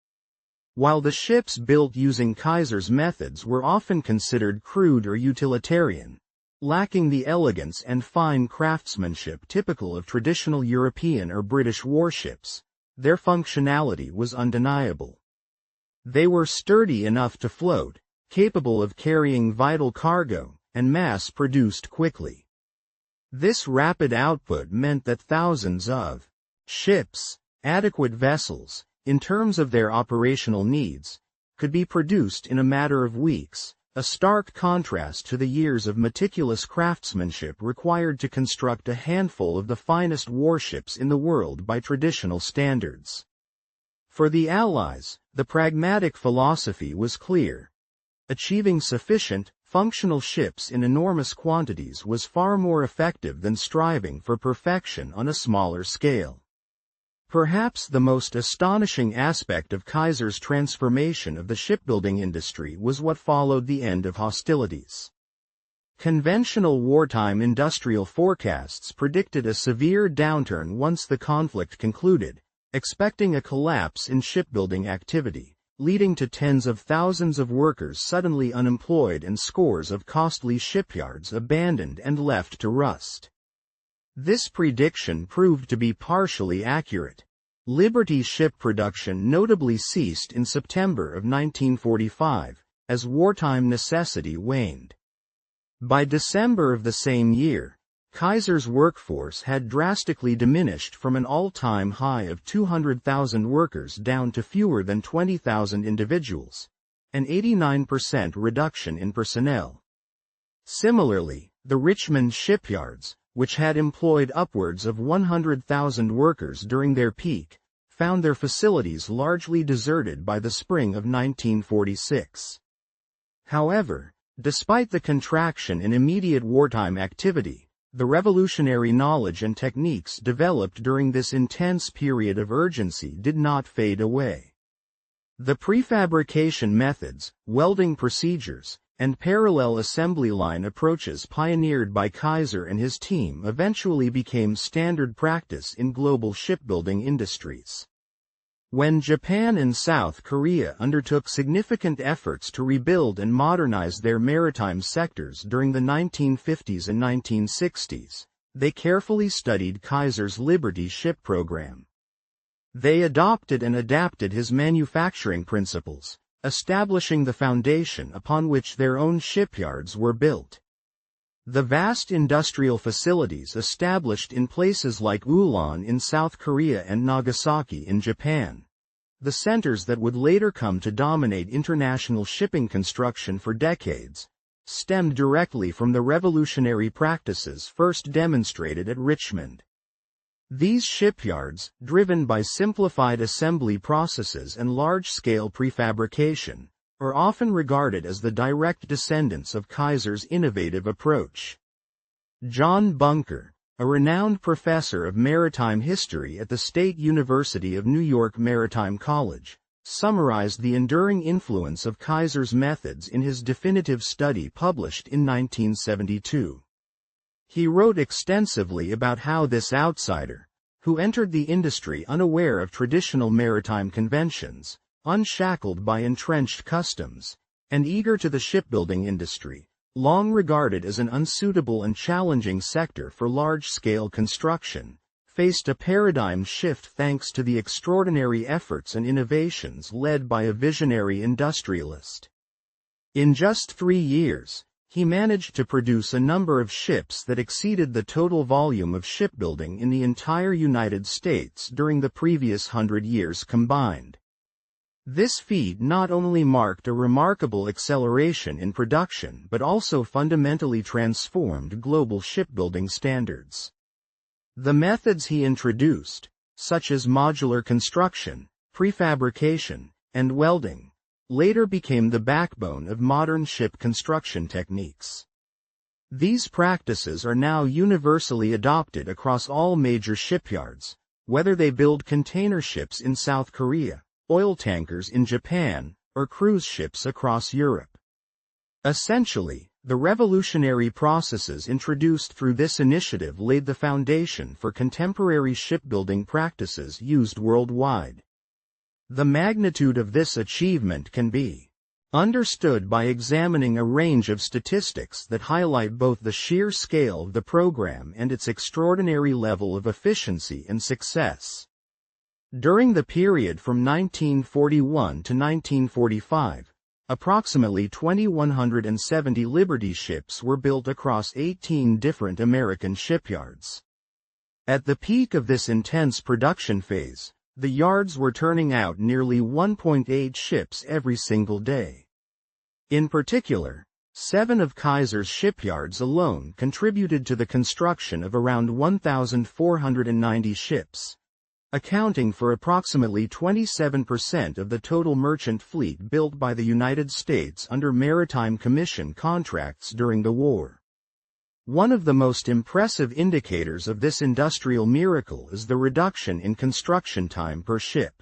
While the ships built using Kaiser's methods were often considered crude or utilitarian, lacking the elegance and fine craftsmanship typical of traditional European or British warships, their functionality was undeniable. They were sturdy enough to float, capable of carrying vital cargo, and mass-produced quickly. This rapid output meant that thousands of ships, adequate vessels, in terms of their operational needs, could be produced in a matter of weeks, a stark contrast to the years of meticulous craftsmanship required to construct a handful of the finest warships in the world by traditional standards. For the Allies, the pragmatic philosophy was clear. Achieving sufficient, functional ships in enormous quantities was far more effective than striving for perfection on a smaller scale. Perhaps the most astonishing aspect of Kaiser's transformation of the shipbuilding industry was what followed the end of hostilities. Conventional wartime industrial forecasts predicted a severe downturn once the conflict concluded, expecting a collapse in shipbuilding activity, leading to tens of thousands of workers suddenly unemployed and scores of costly shipyards abandoned and left to rust. This prediction proved to be partially accurate. Liberty ship production notably ceased in September of 1945, as wartime necessity waned. By December of the same year, Kaiser's workforce had drastically diminished from an all-time high of 200,000 workers down to fewer than 20,000 individuals, an 89% reduction in personnel. Similarly, the Richmond shipyards, which had employed upwards of 100,000 workers during their peak, found their facilities largely deserted by the spring of 1946. However, despite the contraction in immediate wartime activity, the revolutionary knowledge and techniques developed during this intense period of urgency did not fade away. The prefabrication methods, welding procedures, and parallel assembly line approaches pioneered by Kaiser and his team eventually became standard practice in global shipbuilding industries. When Japan and South Korea undertook significant efforts to rebuild and modernize their maritime sectors during the 1950s and 1960s, they carefully studied Kaiser's Liberty ship program. They adopted and adapted his manufacturing principles, establishing the foundation upon which their own shipyards were built. The vast industrial facilities established in places like Ulan in South Korea and Nagasaki in Japan, the centers that would later come to dominate international shipping construction for decades, stemmed directly from the revolutionary practices first demonstrated at Richmond. These shipyards, driven by simplified assembly processes and large-scale prefabrication, are often regarded as the direct descendants of Kaiser's innovative approach. John Bunker, a renowned professor of maritime history at the State University of New York Maritime College, summarized the enduring influence of Kaiser's methods in his definitive study published in 1972. He wrote extensively about how this outsider, who entered the industry unaware of traditional maritime conventions, unshackled by entrenched customs, and eager to the shipbuilding industry, long regarded as an unsuitable and challenging sector for large-scale construction, faced a paradigm shift thanks to the extraordinary efforts and innovations led by a visionary industrialist. In just 3 years, he managed to produce a number of ships that exceeded the total volume of shipbuilding in the entire United States during the previous 100 years combined. This feat not only marked a remarkable acceleration in production but also fundamentally transformed global shipbuilding standards. The methods he introduced, such as modular construction, prefabrication, and welding, later became the backbone of modern ship construction techniques. These practices are now universally adopted across all major shipyards, whether they build container ships in South Korea, oil tankers in Japan, or cruise ships across Europe. Essentially, the revolutionary processes introduced through this initiative laid the foundation for contemporary shipbuilding practices used worldwide. The magnitude of this achievement can be understood by examining a range of statistics that highlight both the sheer scale of the program and its extraordinary level of efficiency and success. During the period from 1941 to 1945, approximately 2,170 Liberty ships were built across 18 different American shipyards. At the peak of this intense production phase, the yards were turning out nearly 1.8 ships every single day. In particular, 7 of Kaiser's shipyards alone contributed to the construction of around 1,490 ships, accounting for approximately 27% of the total merchant fleet built by the United States under maritime commission contracts during the war. One of the most impressive indicators of this industrial miracle is the reduction in construction time per ship.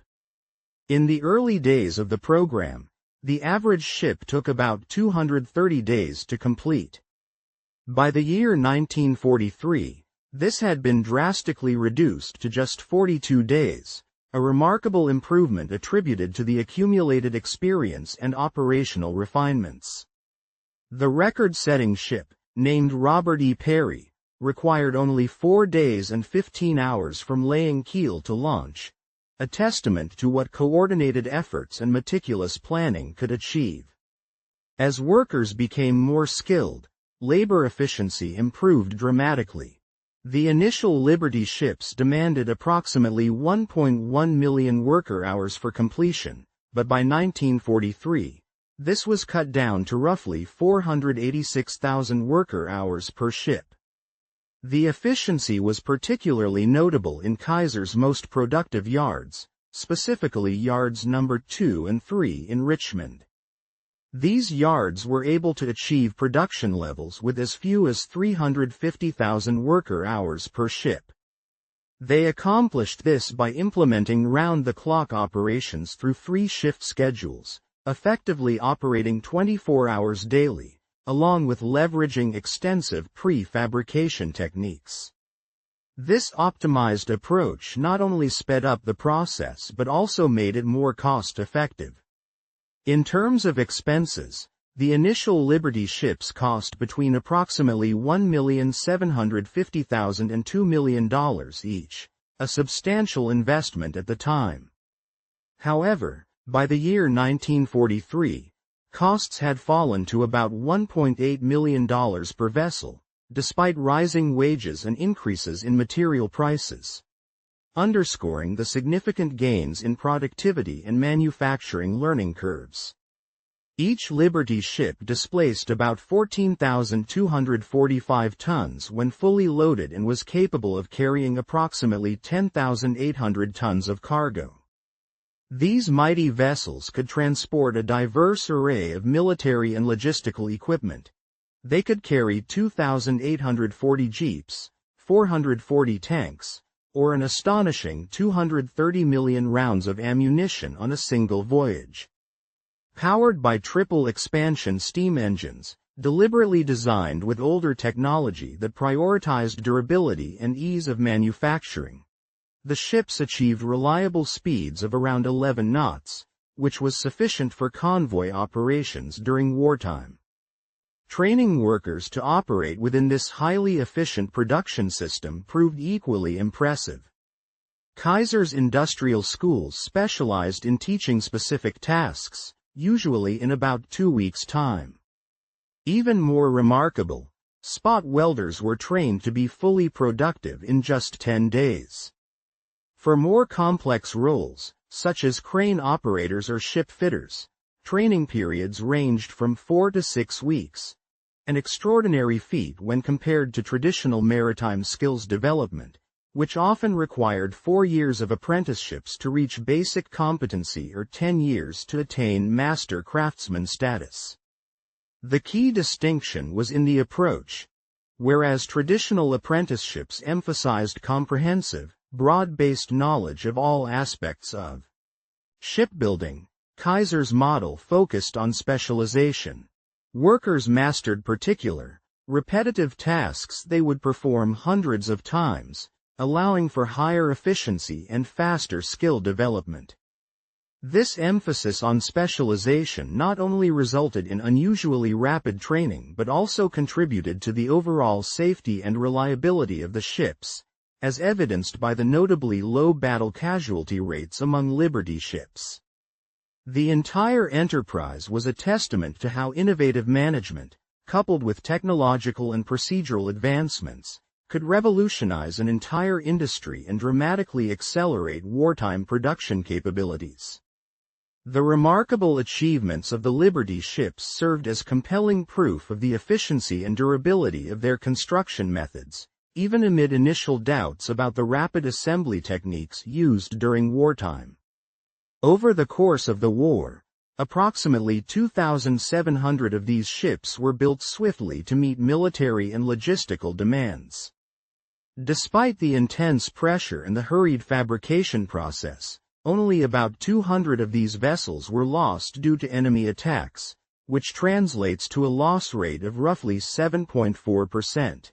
In the early days of the program, the average ship took about 230 days to complete. By the year 1943, this had been drastically reduced to just 42 days, a remarkable improvement attributed to the accumulated experience and operational refinements. The record-setting ship, named Robert E. Peary, required only 4 days and 15 hours from laying keel to launch, a testament to what coordinated efforts and meticulous planning could achieve. As workers became more skilled, labor efficiency improved dramatically. The initial Liberty ships demanded approximately 1.1 million worker hours for completion, but by 1943, this was cut down to roughly 486,000 worker hours per ship. The efficiency was particularly notable in Kaiser's most productive yards, specifically yards number 2 and 3 in Richmond. These yards were able to achieve production levels with as few as 350,000 worker hours per ship. They accomplished this by implementing round-the-clock operations through 3-shift schedules, effectively operating 24 hours daily, along with leveraging extensive prefabrication techniques. This optimized approach not only sped up the process but also made it more cost-effective. In terms of expenses, the initial Liberty ships cost between approximately $1,750,000 and $2 million each, a substantial investment at the time. However, by the year 1943, costs had fallen to about $1.8 million per vessel, despite rising wages and increases in material prices, underscoring the significant gains in productivity and manufacturing learning curves. Each Liberty ship displaced about 14,245 tons when fully loaded and was capable of carrying approximately 10,800 tons of cargo. These mighty vessels could transport a diverse array of military and logistical equipment. They could carry 2,840 jeeps, 440 tanks, or an astonishing 230 million rounds of ammunition on a single voyage. Powered by triple expansion steam engines, deliberately designed with older technology that prioritized durability and ease of manufacturing, the ships achieved reliable speeds of around 11 knots, which was sufficient for convoy operations during wartime. Training workers to operate within this highly efficient production system proved equally impressive. Kaiser's industrial schools specialized in teaching specific tasks, usually in about 2 weeks' time. Even more remarkable, spot welders were trained to be fully productive in just 10 days. For more complex roles, such as crane operators or ship fitters, training periods ranged from 4 to 6 weeks, an extraordinary feat when compared to traditional maritime skills development, which often required 4 years of apprenticeships to reach basic competency or 10 years to attain master craftsman status. The key distinction was in the approach. Whereas traditional apprenticeships emphasized comprehensive, broad-based knowledge of all aspects of shipbuilding, Kaiser's model focused on specialization. Workers mastered particular, repetitive tasks they would perform hundreds of times, allowing for higher efficiency and faster skill development. This emphasis on specialization not only resulted in unusually rapid training but also contributed to the overall safety and reliability of the ships, as evidenced by the notably low battle casualty rates among Liberty ships. The entire enterprise was a testament to how innovative management, coupled with technological and procedural advancements, could revolutionize an entire industry and dramatically accelerate wartime production capabilities. The remarkable achievements of the Liberty ships served as compelling proof of the efficiency and durability of their construction methods, even amid initial doubts about the rapid assembly techniques used during wartime. Over the course of the war, approximately 2,700 of these ships were built swiftly to meet military and logistical demands. Despite the intense pressure and the hurried fabrication process, only about 200 of these vessels were lost due to enemy attacks, which translates to a loss rate of roughly 7.4%.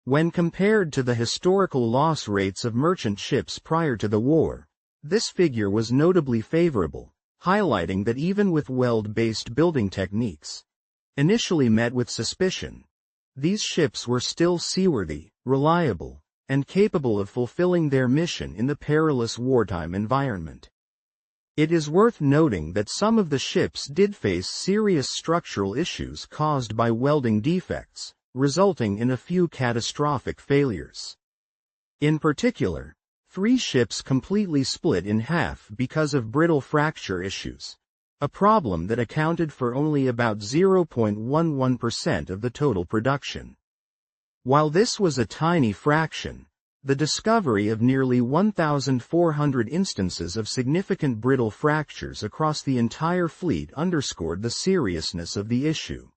When compared to the historical loss rates of merchant ships prior to the war, this figure was notably favorable, highlighting that even with weld-based building techniques, initially met with suspicion, these ships were still seaworthy, reliable, and capable of fulfilling their mission in the perilous wartime environment. It is worth noting that some of the ships did face serious structural issues caused by welding defects, resulting in a few catastrophic failures. In particular, 3 ships completely split in half because of brittle fracture issues, a problem that accounted for only about 0.11% of the total production. While this was a tiny fraction, the discovery of nearly 1,400 instances of significant brittle fractures across the entire fleet underscored the seriousness of the issue.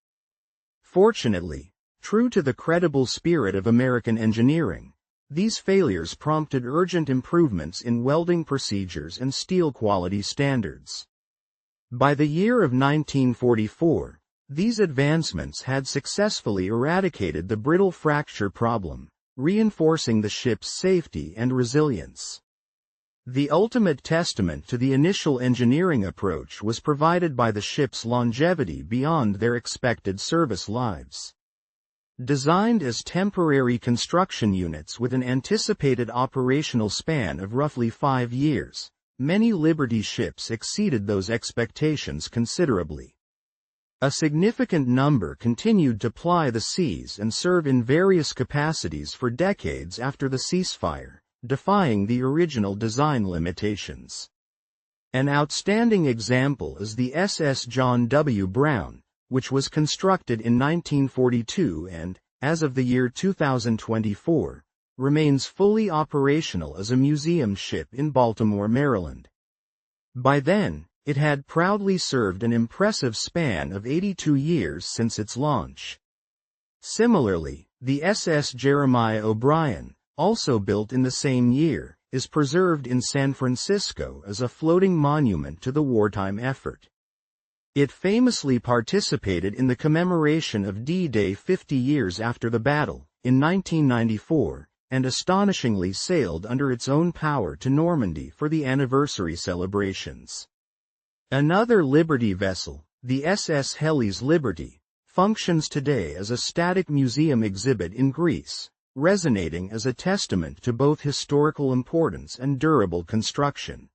Fortunately, true to the credible spirit of American engineering, these failures prompted urgent improvements in welding procedures and steel quality standards. By the year of 1944, these advancements had successfully eradicated the brittle fracture problem, reinforcing the ship's safety and resilience. The ultimate testament to the initial engineering approach was provided by the ship's longevity beyond their expected service lives. Designed as temporary construction units with an anticipated operational span of roughly 5 years, many Liberty ships exceeded those expectations considerably. A significant number continued to ply the seas and serve in various capacities for decades after the ceasefire, defying the original design limitations. An outstanding example is the SS John W. Brown, which was constructed in 1942 and, as of the year 2024, remains fully operational as a museum ship in Baltimore, Maryland. By then, it had proudly served an impressive span of 82 years since its launch. Similarly, the SS Jeremiah O'Brien, also built in the same year, is preserved in San Francisco as a floating monument to the wartime effort. It famously participated in the commemoration of D-Day 50 years after the battle, in 1994, and astonishingly sailed under its own power to Normandy for the anniversary celebrations. Another Liberty vessel, the SS Helles Liberty, functions today as a static museum exhibit in Greece, resonating as a testament to both historical importance and durable construction.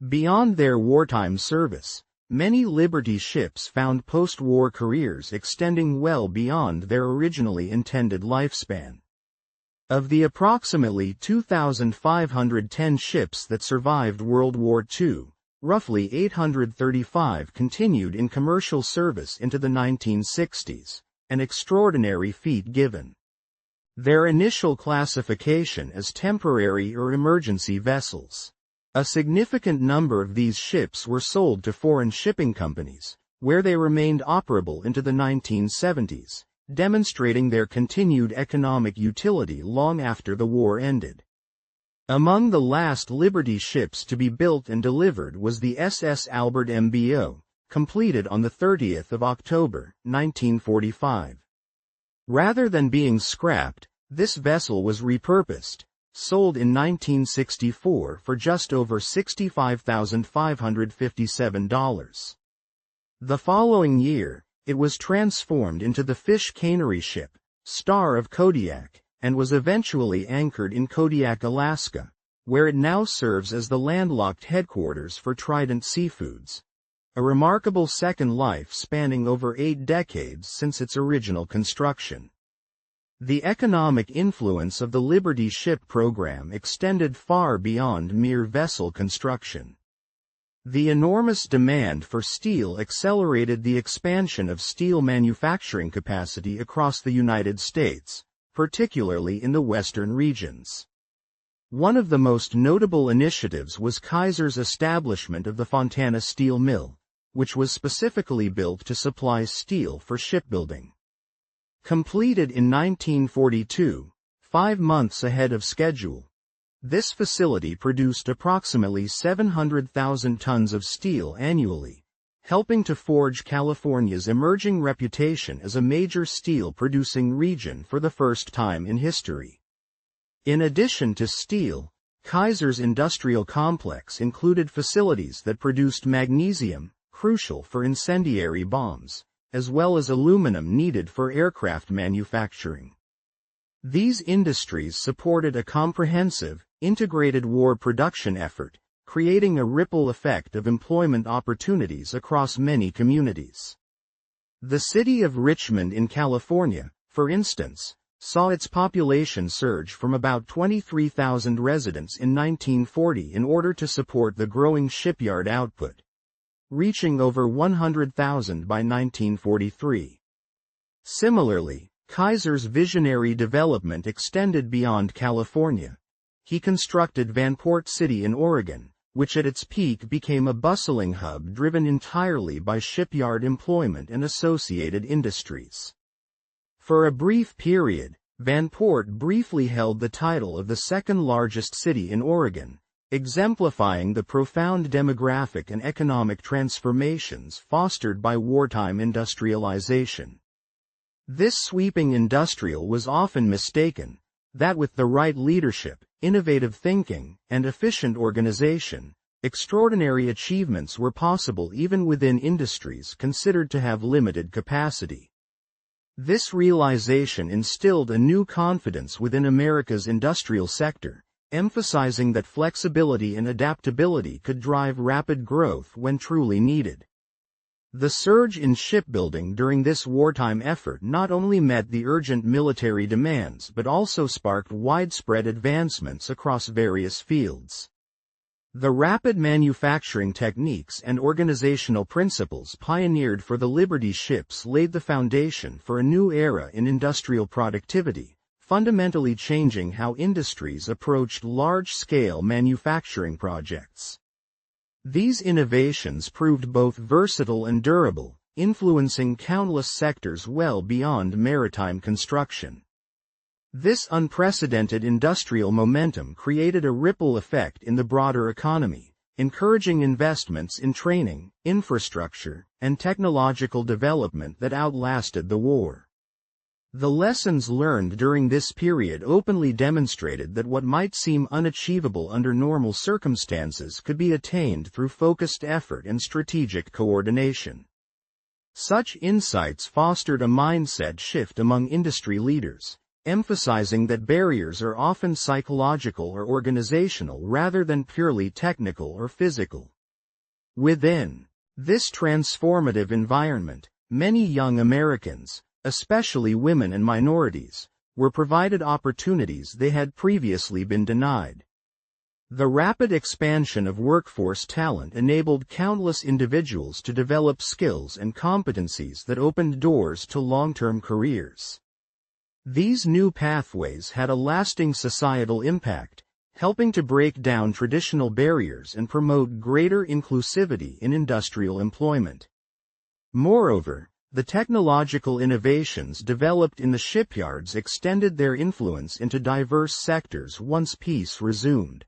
Beyond their wartime service, many Liberty ships found post-war careers extending well beyond their originally intended lifespan. Of the approximately 2,510 ships that survived World War II, roughly 835 continued in commercial service into the 1960s, an extraordinary feat given their initial classification as temporary or emergency vessels. A significant number of these ships were sold to foreign shipping companies, where they remained operable into the 1970s, demonstrating their continued economic utility long after the war ended. Among the last Liberty ships to be built and delivered was the SS Albert MBO, completed on 30 October, 1945. Rather than being scrapped, this vessel was repurposed, sold in 1964 for just over $65,557. The following year, it was transformed into the fish cannery ship, Star of Kodiak, and was eventually anchored in Kodiak, Alaska, where it now serves as the landlocked headquarters for Trident Seafoods. A remarkable second life spanning over 8 decades since its original construction. The economic influence of the Liberty ship program extended far beyond mere vessel construction. The enormous demand for steel accelerated the expansion of steel manufacturing capacity across the United States, particularly in the western regions. One of the most notable initiatives was Kaiser's establishment of the Fontana Steel Mill, which was specifically built to supply steel for shipbuilding. Completed in 1942, 5 months ahead of schedule, this facility produced approximately 700,000 tons of steel annually, helping to forge California's emerging reputation as a major steel-producing region for the first time in history. In addition to steel, Kaiser's industrial complex included facilities that produced magnesium, crucial for incendiary bombs, as well as aluminum needed for aircraft manufacturing. These industries supported a comprehensive, integrated war production effort, creating a ripple effect of employment opportunities across many communities. The city of Richmond in California, for instance, saw its population surge from about 23,000 residents in 1940 in order to support the growing shipyard output, reaching over 100,000 by 1943. Similarly, Kaiser's visionary development extended beyond California. He constructed Vanport City in Oregon, which at its peak became a bustling hub driven entirely by shipyard employment and associated industries. For a brief period, Vanport briefly held the title of the second largest city in Oregon, exemplifying the profound demographic and economic transformations fostered by wartime industrialization. This sweeping industrial was often mistaken, that with the right leadership, innovative thinking, and efficient organization, extraordinary achievements were possible even within industries considered to have limited capacity. This realization instilled a new confidence within America's industrial sector, emphasizing that flexibility and adaptability could drive rapid growth when truly needed. The surge in shipbuilding during this wartime effort not only met the urgent military demands but also sparked widespread advancements across various fields. The rapid manufacturing techniques and organizational principles pioneered for the Liberty ships laid the foundation for a new era in industrial productivity, fundamentally changing how industries approached large-scale manufacturing projects. These innovations proved both versatile and durable, influencing countless sectors well beyond maritime construction. This unprecedented industrial momentum created a ripple effect in the broader economy, encouraging investments in training, infrastructure, and technological development that outlasted the war. The lessons learned during this period openly demonstrated that what might seem unachievable under normal circumstances could be attained through focused effort and strategic coordination. Such insights fostered a mindset shift among industry leaders, emphasizing that barriers are often psychological or organizational rather than purely technical or physical. Within this transformative environment, many young Americans, especially women and minorities, were provided opportunities they had previously been denied. The rapid expansion of workforce talent enabled countless individuals to develop skills and competencies that opened doors to long-term careers. These new pathways had a lasting societal impact, helping to break down traditional barriers and promote greater inclusivity in industrial employment. Moreover, the technological innovations developed in the shipyards extended their influence into diverse sectors once peace resumed.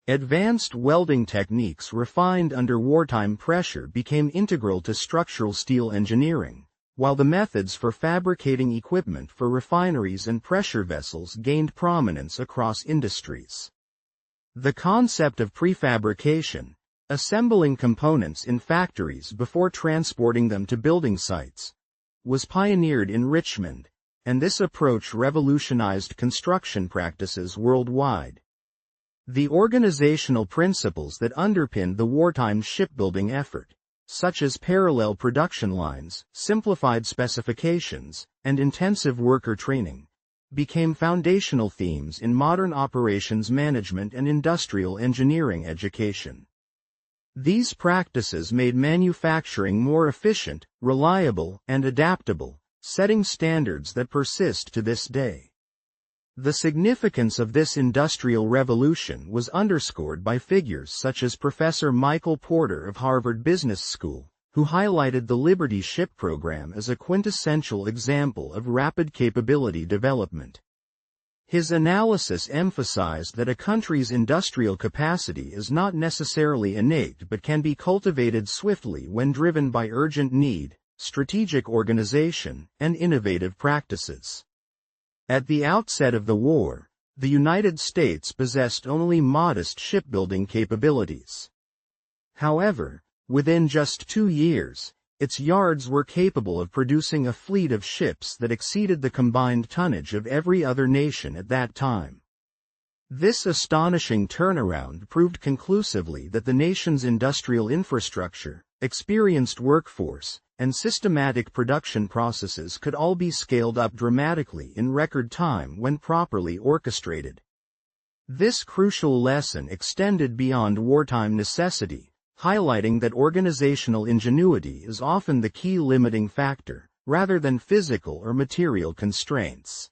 Advanced welding techniques refined under wartime pressure became integral to structural steel engineering, while the methods for fabricating equipment for refineries and pressure vessels gained prominence across industries. The concept of prefabrication, assembling components in factories before transporting them to building sites, was pioneered in Richmond, and this approach revolutionized construction practices worldwide. The organizational principles that underpinned the wartime shipbuilding effort, such as parallel production lines, simplified specifications, and intensive worker training, became foundational themes in modern operations management and industrial engineering education. These practices made manufacturing more efficient, reliable, and adaptable, setting standards that persist to this day. The significance of this industrial revolution was underscored by figures such as Professor Michael Porter of Harvard Business School, who highlighted the Liberty Ship program as a quintessential example of rapid capability development. His analysis emphasized that a country's industrial capacity is not necessarily innate but can be cultivated swiftly when driven by urgent need, strategic organization, and innovative practices. At the outset of the war, the United States possessed only modest shipbuilding capabilities. However, within just 2 years, its yards were capable of producing a fleet of ships that exceeded the combined tonnage of every other nation at that time. This astonishing turnaround proved conclusively that the nation's industrial infrastructure, experienced workforce, and systematic production processes could all be scaled up dramatically in record time when properly orchestrated. This crucial lesson extended beyond wartime necessity, highlighting that organizational ingenuity is often the key limiting factor, rather than physical or material constraints.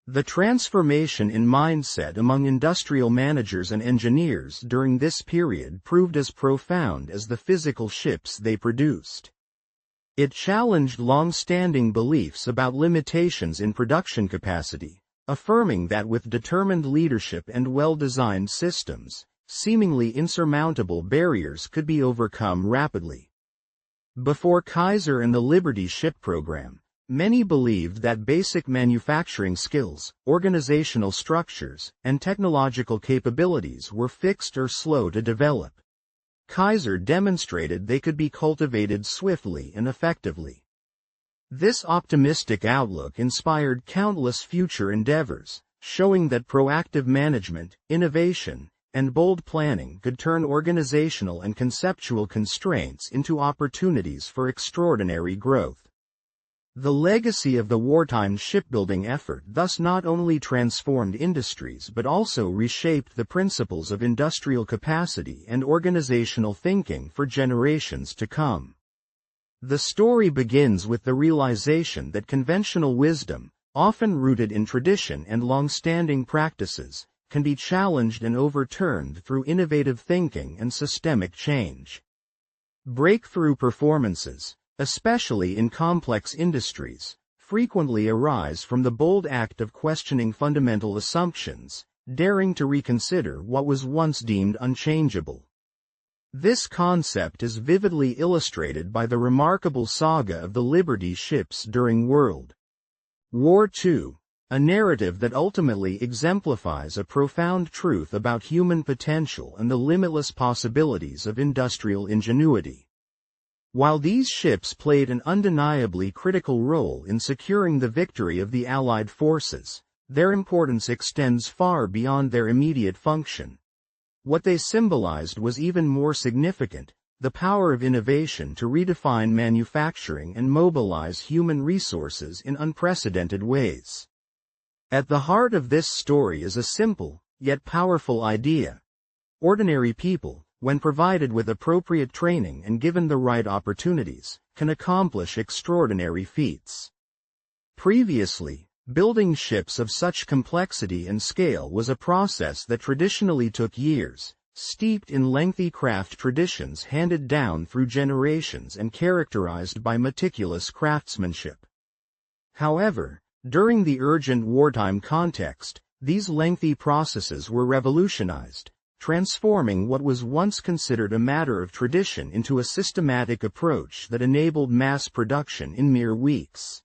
The transformation in mindset among industrial managers and engineers during this period proved as profound as the physical ships they produced. It challenged long-standing beliefs about limitations in production capacity, affirming that with determined leadership and well-designed systems, seemingly insurmountable barriers could be overcome rapidly. Before Kaiser and the Liberty Ship program, many believed that basic manufacturing skills, organizational structures, and technological capabilities were fixed or slow to develop. Kaiser demonstrated they could be cultivated swiftly and effectively. This optimistic outlook inspired countless future endeavors, showing that proactive management, innovation, and bold planning could turn organizational and conceptual constraints into opportunities for extraordinary growth. The legacy of the wartime shipbuilding effort thus not only transformed industries but also reshaped the principles of industrial capacity and organizational thinking for generations to come. The story begins with the realization that conventional wisdom, often rooted in tradition and long-standing practices, can be challenged and overturned through innovative thinking and systemic change. Breakthrough performances, especially in complex industries, frequently arise from the bold act of questioning fundamental assumptions, daring to reconsider what was once deemed unchangeable. This concept is vividly illustrated by the remarkable saga of the Liberty ships during World War II, a narrative that ultimately exemplifies a profound truth about human potential and the limitless possibilities of industrial ingenuity. While these ships played an undeniably critical role in securing the victory of the Allied forces, their importance extends far beyond their immediate function. What they symbolized was even more significant: the power of innovation to redefine manufacturing and mobilize human resources in unprecedented ways. At the heart of this story is a simple, yet powerful idea. Ordinary people, when provided with appropriate training and given the right opportunities, can accomplish extraordinary feats. Previously, building ships of such complexity and scale was a process that traditionally took years, steeped in lengthy craft traditions handed down through generations and characterized by meticulous craftsmanship. However, during the urgent wartime context, these lengthy processes were revolutionized, transforming what was once considered a matter of tradition into a systematic approach that enabled mass production in mere weeks.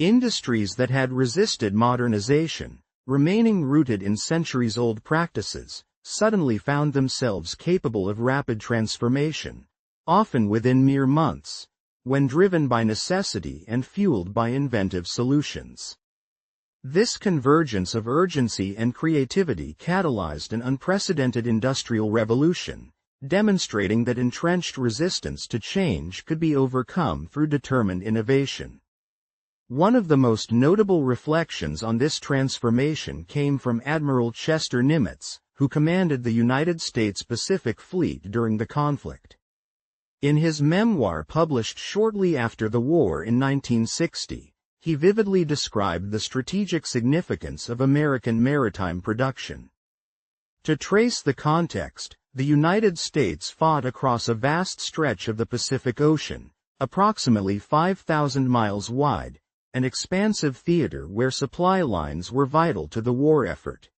Industries that had resisted modernization, remaining rooted in centuries-old practices, suddenly found themselves capable of rapid transformation, often within mere months, when driven by necessity and fueled by inventive solutions. This convergence of urgency and creativity catalyzed an unprecedented industrial revolution, demonstrating that entrenched resistance to change could be overcome through determined innovation. One of the most notable reflections on this transformation came from Admiral Chester Nimitz, who commanded the United States Pacific Fleet during the conflict. In his memoir published shortly after the war in 1960, he vividly described the strategic significance of American maritime production. To trace the context, the United States fought across a vast stretch of the Pacific Ocean, approximately 5,000 miles wide, an expansive theater where supply lines were vital to the war effort.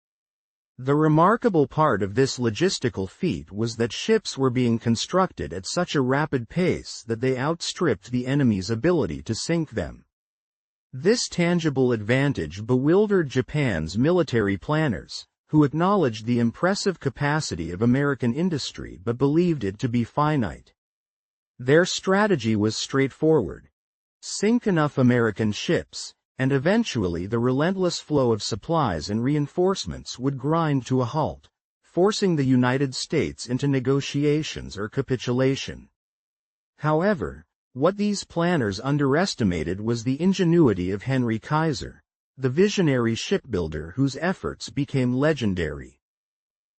The remarkable part of this logistical feat was that ships were being constructed at such a rapid pace that they outstripped the enemy's ability to sink them. This tangible advantage bewildered Japan's military planners, who acknowledged the impressive capacity of American industry but believed it to be finite. Their strategy was straightforward: sink enough American ships, and eventually the relentless flow of supplies and reinforcements would grind to a halt, forcing the United States into negotiations or capitulation. However, what these planners underestimated was the ingenuity of Henry Kaiser, the visionary shipbuilder whose efforts became legendary.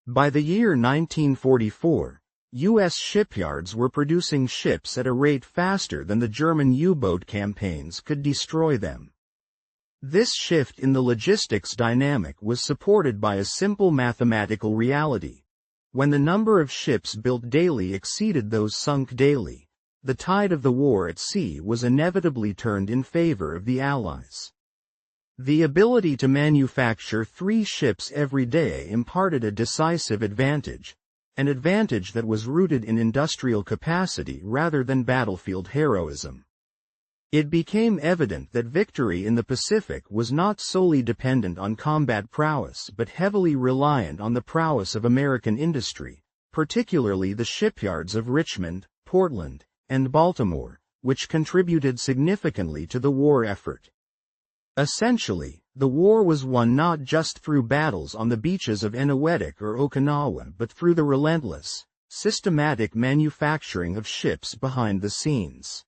By the year 1944, U.S. shipyards were producing ships at a rate faster than the German U-boat campaigns could destroy them. This shift in the logistics dynamic was supported by a simple mathematical reality. When the number of ships built daily exceeded those sunk daily, the tide of the war at sea was inevitably turned in favor of the Allies. The ability to manufacture 3 ships every day imparted a decisive advantage, an advantage that was rooted in industrial capacity rather than battlefield heroism. It became evident that victory in the Pacific was not solely dependent on combat prowess but heavily reliant on the prowess of American industry, particularly the shipyards of Richmond, Portland, and Baltimore, which contributed significantly to the war effort. Essentially, the war was won not just through battles on the beaches of Eniwetok or Okinawa but through the relentless, systematic manufacturing of ships behind the scenes.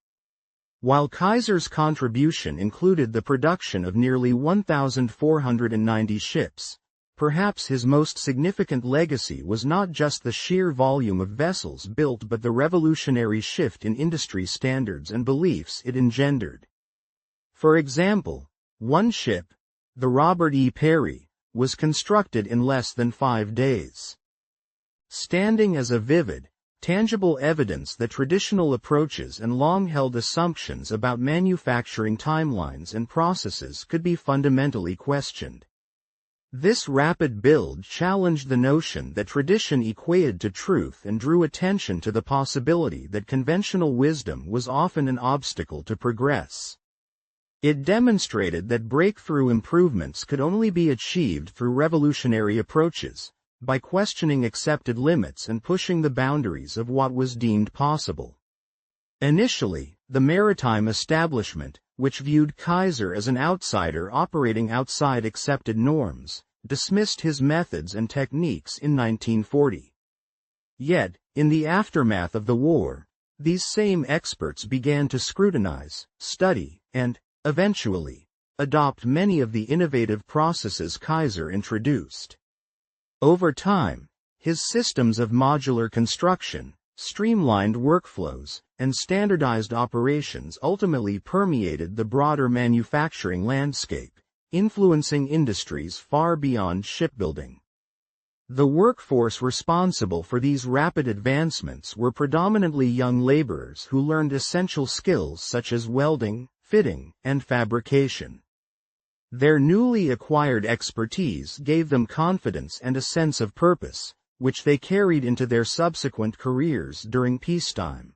While Kaiser's contribution included the production of nearly 1,490 ships, perhaps his most significant legacy was not just the sheer volume of vessels built but the revolutionary shift in industry standards and beliefs it engendered. For example, one ship, the Robert E. Peary, was constructed in less than 5 days. Standing as a vivid, tangible evidence that traditional approaches and long-held assumptions about manufacturing timelines and processes could be fundamentally questioned. This rapid build challenged the notion that tradition equated to truth and drew attention to the possibility that conventional wisdom was often an obstacle to progress. It demonstrated that breakthrough improvements could only be achieved through revolutionary approaches, by questioning accepted limits and pushing the boundaries of what was deemed possible. Initially, the maritime establishment, which viewed Kaiser as an outsider operating outside accepted norms, dismissed his methods and techniques in 1940. Yet, in the aftermath of the war, these same experts began to scrutinize, study, and, eventually, adopt many of the innovative processes Kaiser introduced. Over time, his systems of modular construction, streamlined workflows, and standardized operations ultimately permeated the broader manufacturing landscape, influencing industries far beyond shipbuilding. The workforce responsible for these rapid advancements were predominantly young laborers who learned essential skills such as welding, fitting, and fabrication. Their newly acquired expertise gave them confidence and a sense of purpose, which they carried into their subsequent careers during peacetime.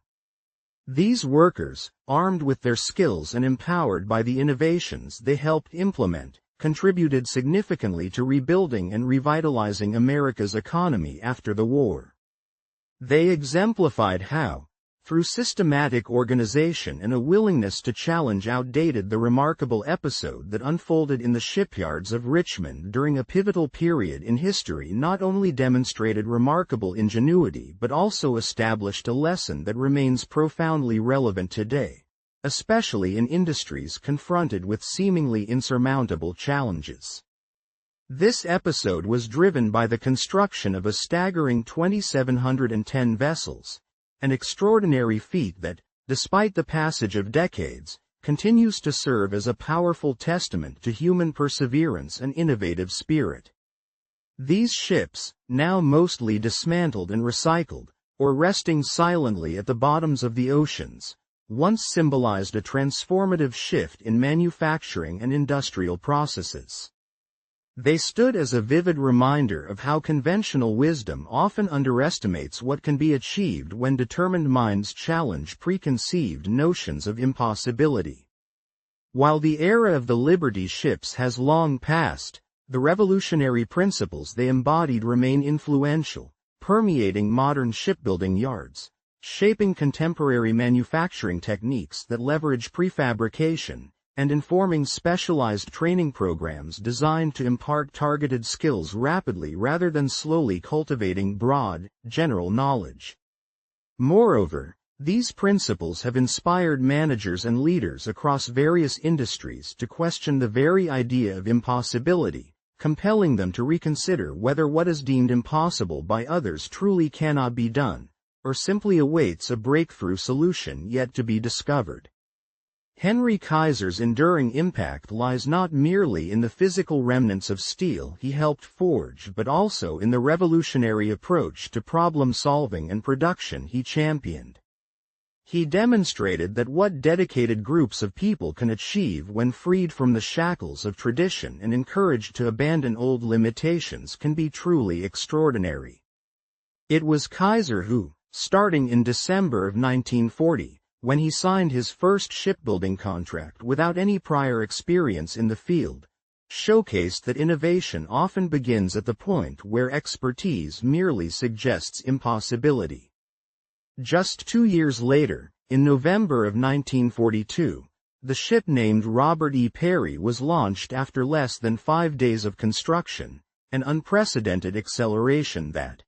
These workers, armed with their skills and empowered by the innovations they helped implement, contributed significantly to rebuilding and revitalizing America's economy after the war. They exemplified how, through systematic organization and a willingness to challenge outdated, the remarkable episode that unfolded in the shipyards of Richmond during a pivotal period in history not only demonstrated remarkable ingenuity but also established a lesson that remains profoundly relevant today, especially in industries confronted with seemingly insurmountable challenges. This episode was driven by the construction of a staggering 2,710 vessels, an extraordinary feat that, despite the passage of decades, continues to serve as a powerful testament to human perseverance and innovative spirit. These ships, now mostly dismantled and recycled, or resting silently at the bottoms of the oceans, once symbolized a transformative shift in manufacturing and industrial processes. They stood as a vivid reminder of how conventional wisdom often underestimates what can be achieved when determined minds challenge preconceived notions of impossibility. While the era of the Liberty ships has long passed, the revolutionary principles they embodied remain influential, permeating modern shipbuilding yards, shaping contemporary manufacturing techniques that leverage prefabrication, and informing specialized training programs designed to impart targeted skills rapidly rather than slowly, cultivating broad, general knowledge. Moreover, these principles have inspired managers and leaders across various industries to question the very idea of impossibility, compelling them to reconsider whether what is deemed impossible by others truly cannot be done, or simply awaits a breakthrough solution yet to be discovered. Henry Kaiser's enduring impact lies not merely in the physical remnants of steel he helped forge but also in the revolutionary approach to problem-solving and production he championed. He demonstrated that what dedicated groups of people can achieve when freed from the shackles of tradition and encouraged to abandon old limitations can be truly extraordinary. It was Kaiser who, starting in December of 1940, when he signed his first shipbuilding contract without any prior experience in the field, showcased that innovation often begins at the point where expertise merely suggests impossibility. Just 2 years later, in November of 1942, the ship named Robert E. Peary was launched after less than 5 days of construction, an unprecedented acceleration that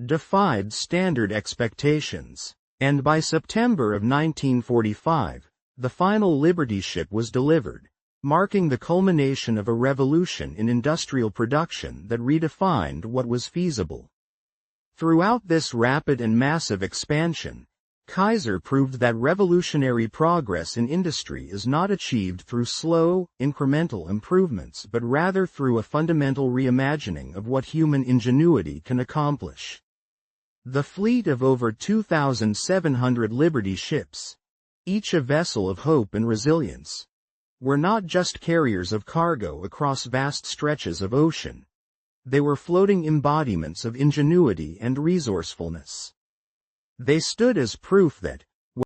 defied standard expectations. And by September of 1945, the final Liberty ship was delivered, marking the culmination of a revolution in industrial production that redefined what was feasible. Throughout this rapid and massive expansion, Kaiser proved that revolutionary progress in industry is not achieved through slow, incremental improvements but rather through a fundamental reimagining of what human ingenuity can accomplish. The fleet of over 2,700 Liberty ships, each a vessel of hope and resilience, were not just carriers of cargo across vast stretches of ocean. They were floating embodiments of ingenuity and resourcefulness. They stood as proof that,